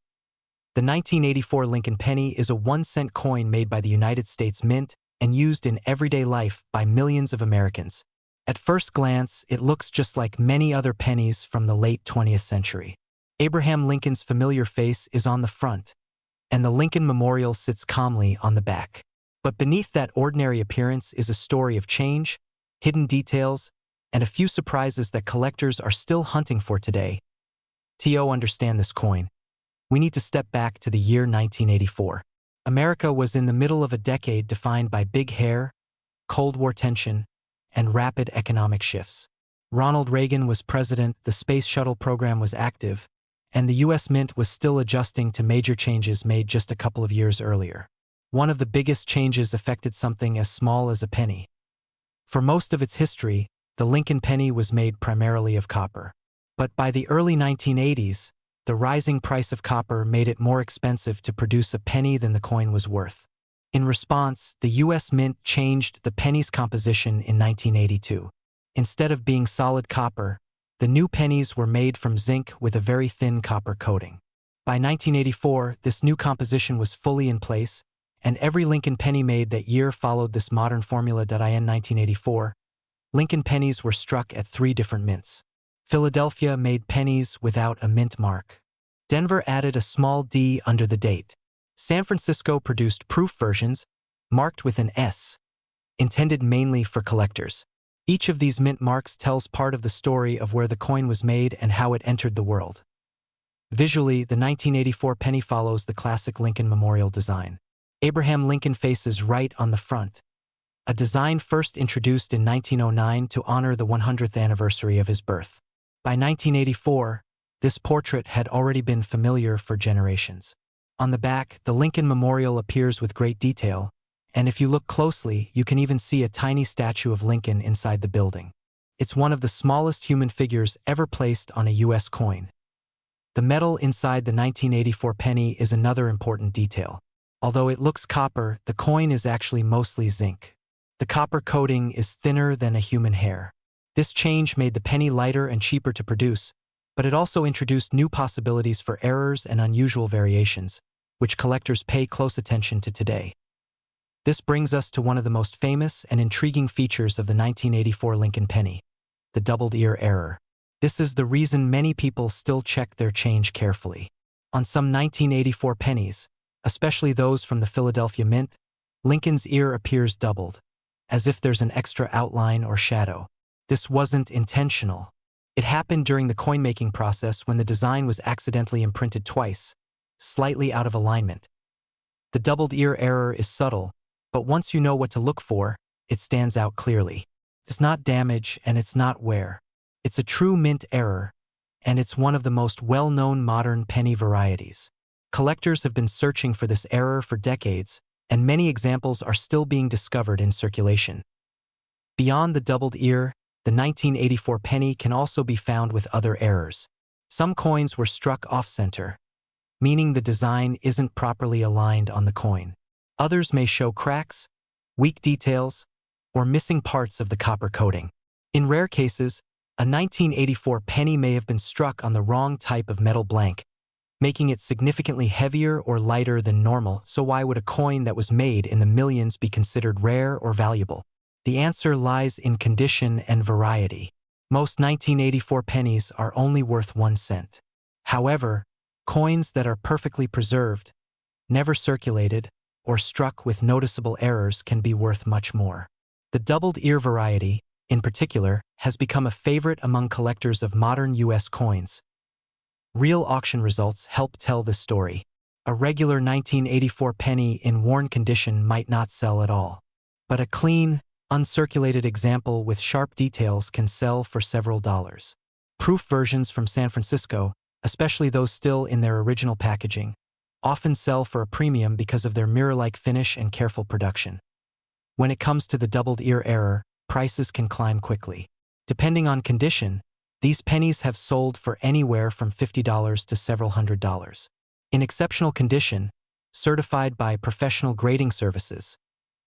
The 1984 Lincoln penny is a 1-cent coin made by the United States Mint and used in everyday life by millions of Americans. At first glance, it looks just like many other pennies from the late 20th century. Abraham Lincoln's familiar face is on the front, and the Lincoln Memorial sits calmly on the back. But beneath that ordinary appearance is a story of change, hidden details, and a few surprises that collectors are still hunting for today. To understand this coin, we need to step back to the year 1984. America was in the middle of a decade defined by big hair, Cold War tension, and rapid economic shifts. Ronald Reagan was president, the space shuttle program was active, and the U.S. Mint was still adjusting to major changes made just a couple of years earlier. One of the biggest changes affected something as small as a penny. For most of its history, the Lincoln penny was made primarily of copper. But by the early 1980s, the rising price of copper made it more expensive to produce a penny than the coin was worth. In response, the U.S. Mint changed the penny's composition in 1982. Instead of being solid copper, the new pennies were made from zinc with a very thin copper coating. By 1984, this new composition was fully in place, and every Lincoln penny made that year followed this modern formula. In 1984, Lincoln pennies were struck at 3 different mints. Philadelphia made pennies without a mint mark. Denver added a small D under the date. San Francisco produced proof versions, marked with an S, intended mainly for collectors. Each of these mint marks tells part of the story of where the coin was made and how it entered the world. Visually, the 1984 penny follows the classic Lincoln Memorial design. Abraham Lincoln faces right on the front, a design first introduced in 1909 to honor the 100th anniversary of his birth. By 1984, This portrait had already been familiar for generations. On the back, the Lincoln Memorial appears with great detail, and if you look closely, you can even see a tiny statue of Lincoln inside the building. It's one of the smallest human figures ever placed on a U.S. coin. The metal inside the 1984 penny is another important detail. Although it looks copper, the coin is actually mostly zinc. The copper coating is thinner than a human hair. This change made the penny lighter and cheaper to produce, but it also introduced new possibilities for errors and unusual variations, which collectors pay close attention to today. This brings us to one of the most famous and intriguing features of the 1984 Lincoln penny, the doubled ear error. This is the reason many people still check their change carefully. On some 1984 pennies, especially those from the Philadelphia Mint, Lincoln's ear appears doubled, as if there's an extra outline or shadow. This wasn't intentional. It happened during the coin-making process when the design was accidentally imprinted twice, slightly out of alignment. The doubled ear error is subtle, but once you know what to look for, it stands out clearly. It's not damage and it's not wear. It's a true mint error, and it's one of the most well-known modern penny varieties. Collectors have been searching for this error for decades, and many examples are still being discovered in circulation. Beyond the doubled ear, the 1984 penny can also be found with other errors. Some coins were struck off-center, meaning the design isn't properly aligned on the coin. Others may show cracks, weak details, or missing parts of the copper coating. In rare cases, a 1984 penny may have been struck on the wrong type of metal blank, making it significantly heavier or lighter than normal. So why would a coin that was made in the millions be considered rare or valuable? The answer lies in condition and variety. Most 1984 pennies are only worth 1 cent. However, coins that are perfectly preserved, never circulated, or struck with noticeable errors can be worth much more. The doubled ear variety, in particular, has become a favorite among collectors of modern U.S. coins. Real auction results help tell this story. A regular 1984 penny in worn condition might not sell at all. But a clean, uncirculated example with sharp details can sell for several dollars. Proof versions from San Francisco, especially those still in their original packaging, often sell for a premium because of their mirror-like finish and careful production. When it comes to the doubled ear error, prices can climb quickly. Depending on condition, these pennies have sold for anywhere from $50 to several $100s. In exceptional condition, certified by professional grading services,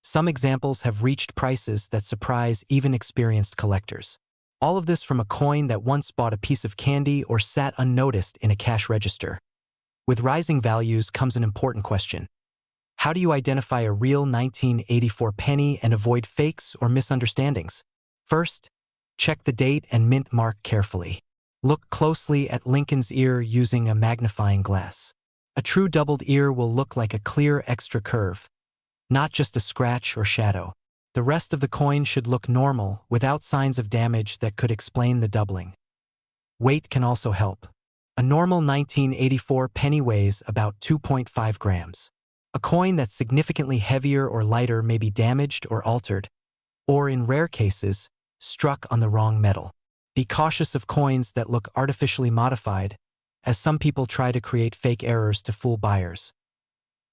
some examples have reached prices that surprise even experienced collectors. All of this from a coin that once bought a piece of candy or sat unnoticed in a cash register. With rising values comes an important question. How do you identify a real 1984 penny and avoid fakes or misunderstandings? First, check the date and mint mark carefully. Look closely at Lincoln's ear using a magnifying glass. A true doubled ear will look like a clear extra curve, not just a scratch or shadow. The rest of the coin should look normal, without signs of damage that could explain the doubling. Weight can also help. A normal 1984 penny weighs about 2.5 grams. A coin that's significantly heavier or lighter may be damaged or altered, or in rare cases, struck on the wrong metal. Be cautious of coins that look artificially modified, as some people try to create fake errors to fool buyers.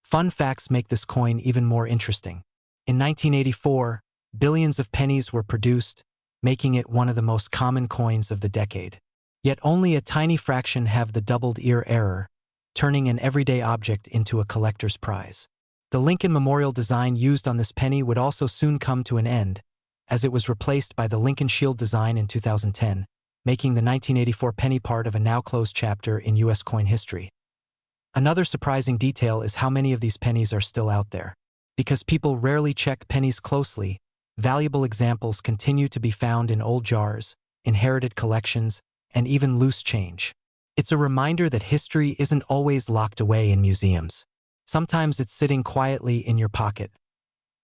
Fun facts make this coin even more interesting. In 1984, billions of pennies were produced, making it one of the most common coins of the decade. Yet only a tiny fraction have the doubled ear error, turning an everyday object into a collector's prize. The Lincoln Memorial design used on this penny would also soon come to an end, as it was replaced by the Lincoln Shield design in 2010, making the 1984 penny part of a now-closed chapter in U.S. coin history. Another surprising detail is how many of these pennies are still out there. Because people rarely check pennies closely, valuable examples continue to be found in old jars, inherited collections, and even loose change. It's a reminder that history isn't always locked away in museums. Sometimes it's sitting quietly in your pocket.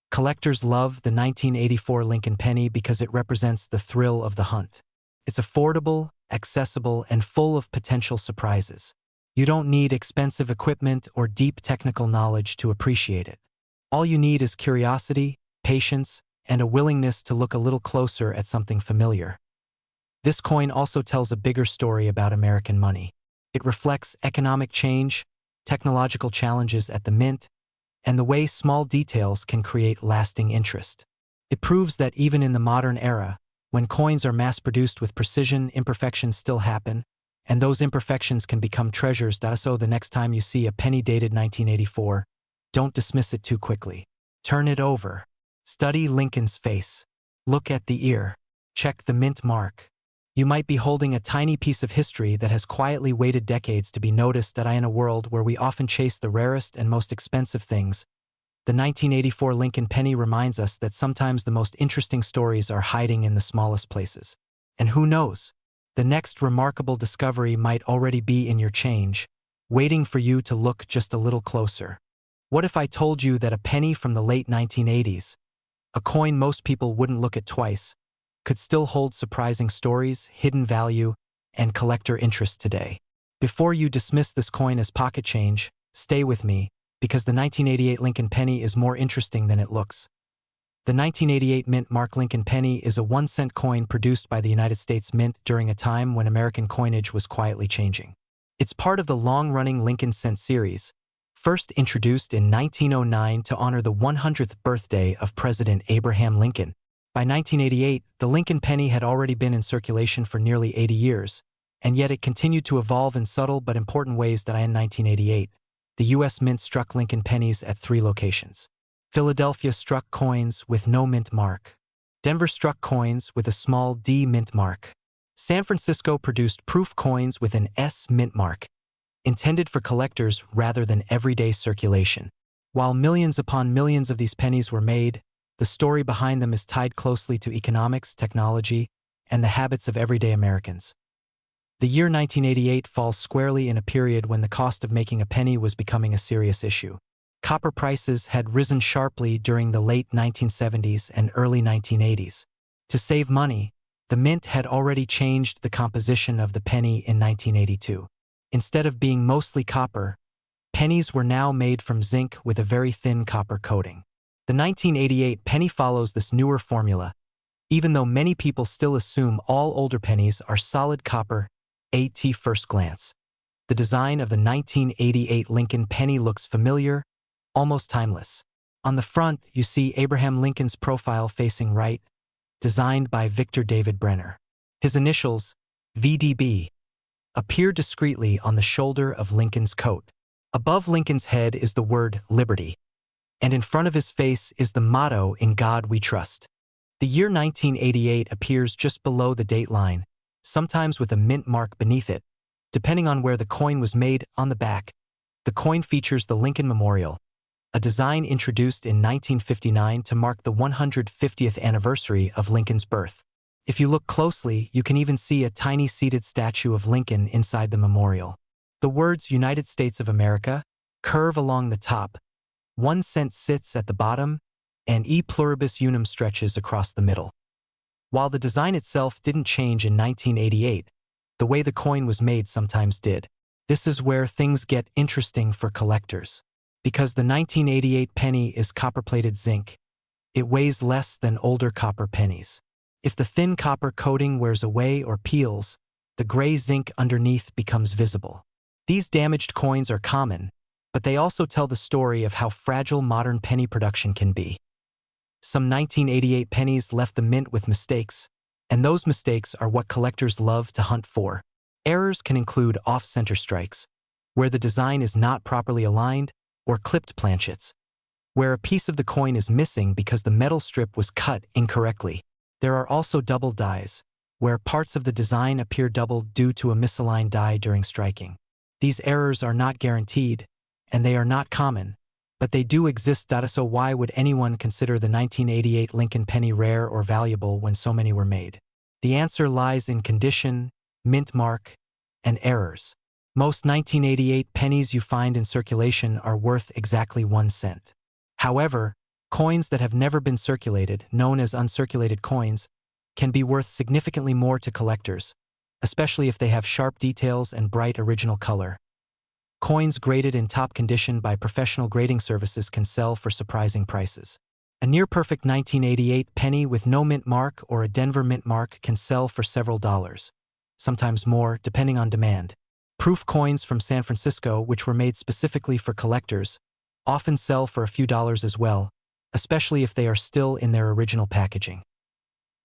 Collectors love the 1984 Lincoln penny because it represents the thrill of the hunt. It's affordable, accessible, and full of potential surprises. You don't need expensive equipment or deep technical knowledge to appreciate it. All you need is curiosity, patience, and a willingness to look a little closer at something familiar. This coin also tells a bigger story about American money. It reflects economic change, technological challenges at the mint, and the way small details can create lasting interest. It proves that even in the modern era, when coins are mass-produced with precision, imperfections still happen, and those imperfections can become treasures. So the next time you see a penny dated 1984, don't dismiss it too quickly. Turn it over. Study Lincoln's face. Look at the ear. Check the mint mark. You might be holding a tiny piece of history that has quietly waited decades to be noticed. In a world where we often chase the rarest and most expensive things, the 1984 Lincoln penny reminds us that sometimes the most interesting stories are hiding in the smallest places. And who knows? The next remarkable discovery might already be in your change, waiting for you to look just a little closer. What if I told you that a penny from the late 1980s, a coin most people wouldn't look at twice, could still hold surprising stories, hidden value, and collector interest today? Before you dismiss this coin as pocket change, stay with me, because the 1988 Lincoln penny is more interesting than it looks. The 1988 Mint Mark Lincoln penny is a 1-cent coin produced by the United States Mint during a time when American coinage was quietly changing. It's part of the long-running Lincoln cent series, first introduced in 1909 to honor the 100th birthday of President Abraham Lincoln. By 1988, the Lincoln penny had already been in circulation for nearly 80 years, and yet it continued to evolve in subtle but important ways. In 1988, the U.S. Mint struck Lincoln pennies at 3 locations. Philadelphia struck coins with no mint mark. Denver struck coins with a small D mint mark. San Francisco produced proof coins with an S mint mark, intended for collectors rather than everyday circulation. While millions upon millions of these pennies were made, the story behind them is tied closely to economics, technology, and the habits of everyday Americans. The year 1988 falls squarely in a period when the cost of making a penny was becoming a serious issue. Copper prices had risen sharply during the late 1970s and early 1980s. To save money, the mint had already changed the composition of the penny in 1982. Instead of being mostly copper, pennies were now made from zinc with a very thin copper coating. The 1988 penny follows this newer formula, even though many people still assume all older pennies are solid copper at first glance. The design of the 1988 Lincoln penny looks familiar, almost timeless. On the front, you see Abraham Lincoln's profile facing right, designed by Victor David Brenner. His initials, VDB, appear discreetly on the shoulder of Lincoln's coat. Above Lincoln's head is the word Liberty, and in front of his face is the motto, "In God We Trust." The year 1988 appears just below the date line, sometimes with a mint mark beneath it, depending on where the coin was made. On the back, the coin features the Lincoln Memorial, a design introduced in 1959 to mark the 150th anniversary of Lincoln's birth. If you look closely, you can even see a tiny seated statue of Lincoln inside the memorial. The words United States of America curve along the top, 1 cent sits at the bottom, and E pluribus unum stretches across the middle. While the design itself didn't change in 1988, the way the coin was made sometimes did. This is where things get interesting for collectors. Because the 1988 penny is copper-plated zinc, it weighs less than older copper pennies. If the thin copper coating wears away or peels, the gray zinc underneath becomes visible. These damaged coins are common, but they also tell the story of how fragile modern penny production can be. Some 1988 pennies left the mint with mistakes, and those mistakes are what collectors love to hunt for. Errors can include off-center strikes, where the design is not properly aligned, or clipped planchets, where a piece of the coin is missing because the metal strip was cut incorrectly. There are also double dies, where parts of the design appear doubled due to a misaligned die during striking. These errors are not guaranteed, and they are not common, but they do exist. So why would anyone consider the 1988 Lincoln penny rare or valuable when so many were made? The answer lies in condition, mint mark, and errors. Most 1988 pennies you find in circulation are worth exactly 1 cent. However, coins that have never been circulated, known as uncirculated coins, can be worth significantly more to collectors, especially if they have sharp details and bright original color. Coins graded in top condition by professional grading services can sell for surprising prices. A near-perfect 1988 penny with no mint mark or a Denver mint mark can sell for several dollars, sometimes more, depending on demand. Proof coins from San Francisco, which were made specifically for collectors, often sell for a few dollars as well, especially if they are still in their original packaging.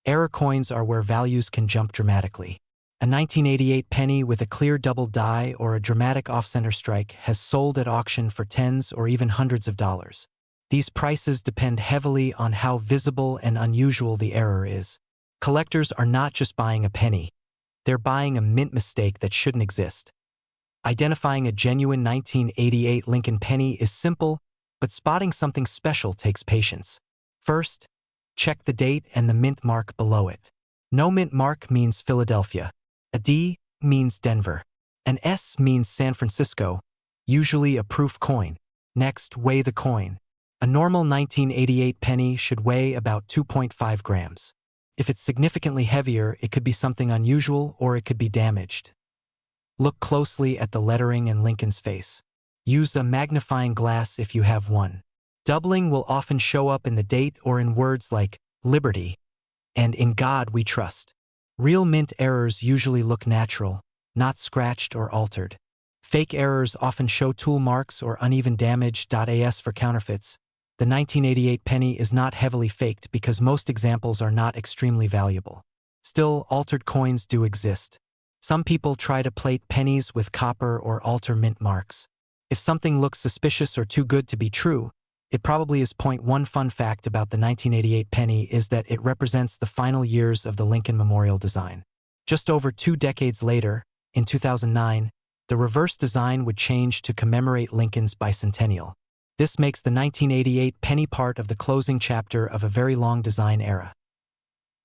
Error coins are where values can jump dramatically. A 1988 penny with a clear double die or a dramatic off-center strike has sold at auction for tens or even hundreds of dollars. These prices depend heavily on how visible and unusual the error is. Collectors are not just buying a penny, they're buying a mint mistake that shouldn't exist. Identifying a genuine 1988 Lincoln penny is simple, but spotting something special takes patience. First, check the date and the mint mark below it. No mint mark means Philadelphia. A D means Denver. An S means San Francisco, usually a proof coin. Next, weigh the coin. A normal 1988 penny should weigh about 2.5 grams. If it's significantly heavier, it could be something unusual or it could be damaged. Look closely at the lettering and Lincoln's face. Use a magnifying glass if you have one. Doubling will often show up in the date or in words like Liberty and In God We Trust. Real mint errors usually look natural, not scratched or altered. Fake errors often show tool marks or uneven damage. As for counterfeits, the 1988 penny is not heavily faked because most examples are not extremely valuable. Still, altered coins do exist. Some people try to plate pennies with copper or alter mint marks. If something looks suspicious or too good to be true, it probably is. One fun fact about the 1988 penny is that it represents the final years of the Lincoln Memorial design. Just over 2 decades later, in 2009, the reverse design would change to commemorate Lincoln's bicentennial. This makes the 1988 penny part of the closing chapter of a very long design era.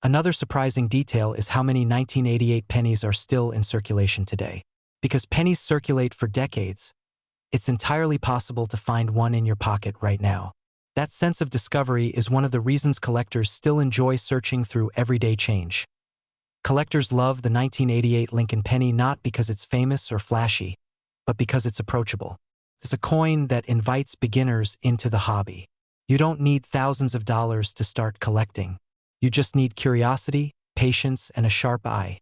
Another surprising detail is how many 1988 pennies are still in circulation today. Because pennies circulate for decades, it's entirely possible to find one in your pocket right now. That sense of discovery is one of the reasons collectors still enjoy searching through everyday change. Collectors love the 1988 Lincoln penny not because it's famous or flashy, but because it's approachable. It's a coin that invites beginners into the hobby. You don't need thousands of dollars to start collecting. You just need curiosity, patience, and a sharp eye.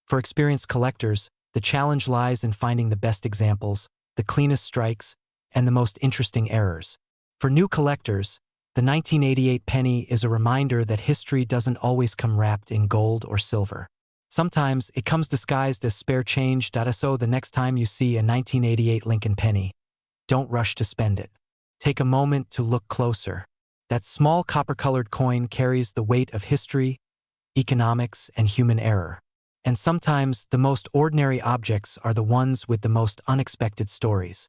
For experienced collectors, the challenge lies in finding the best examples, the cleanest strikes, and the most interesting errors. For new collectors, the 1988 penny is a reminder that history doesn't always come wrapped in gold or silver. Sometimes it comes disguised as spare change. So the next time you see a 1988 Lincoln penny, don't rush to spend it. Take a moment to look closer. That small copper-colored coin carries the weight of history, economics, and human error. And sometimes the most ordinary objects are the ones with the most unexpected stories.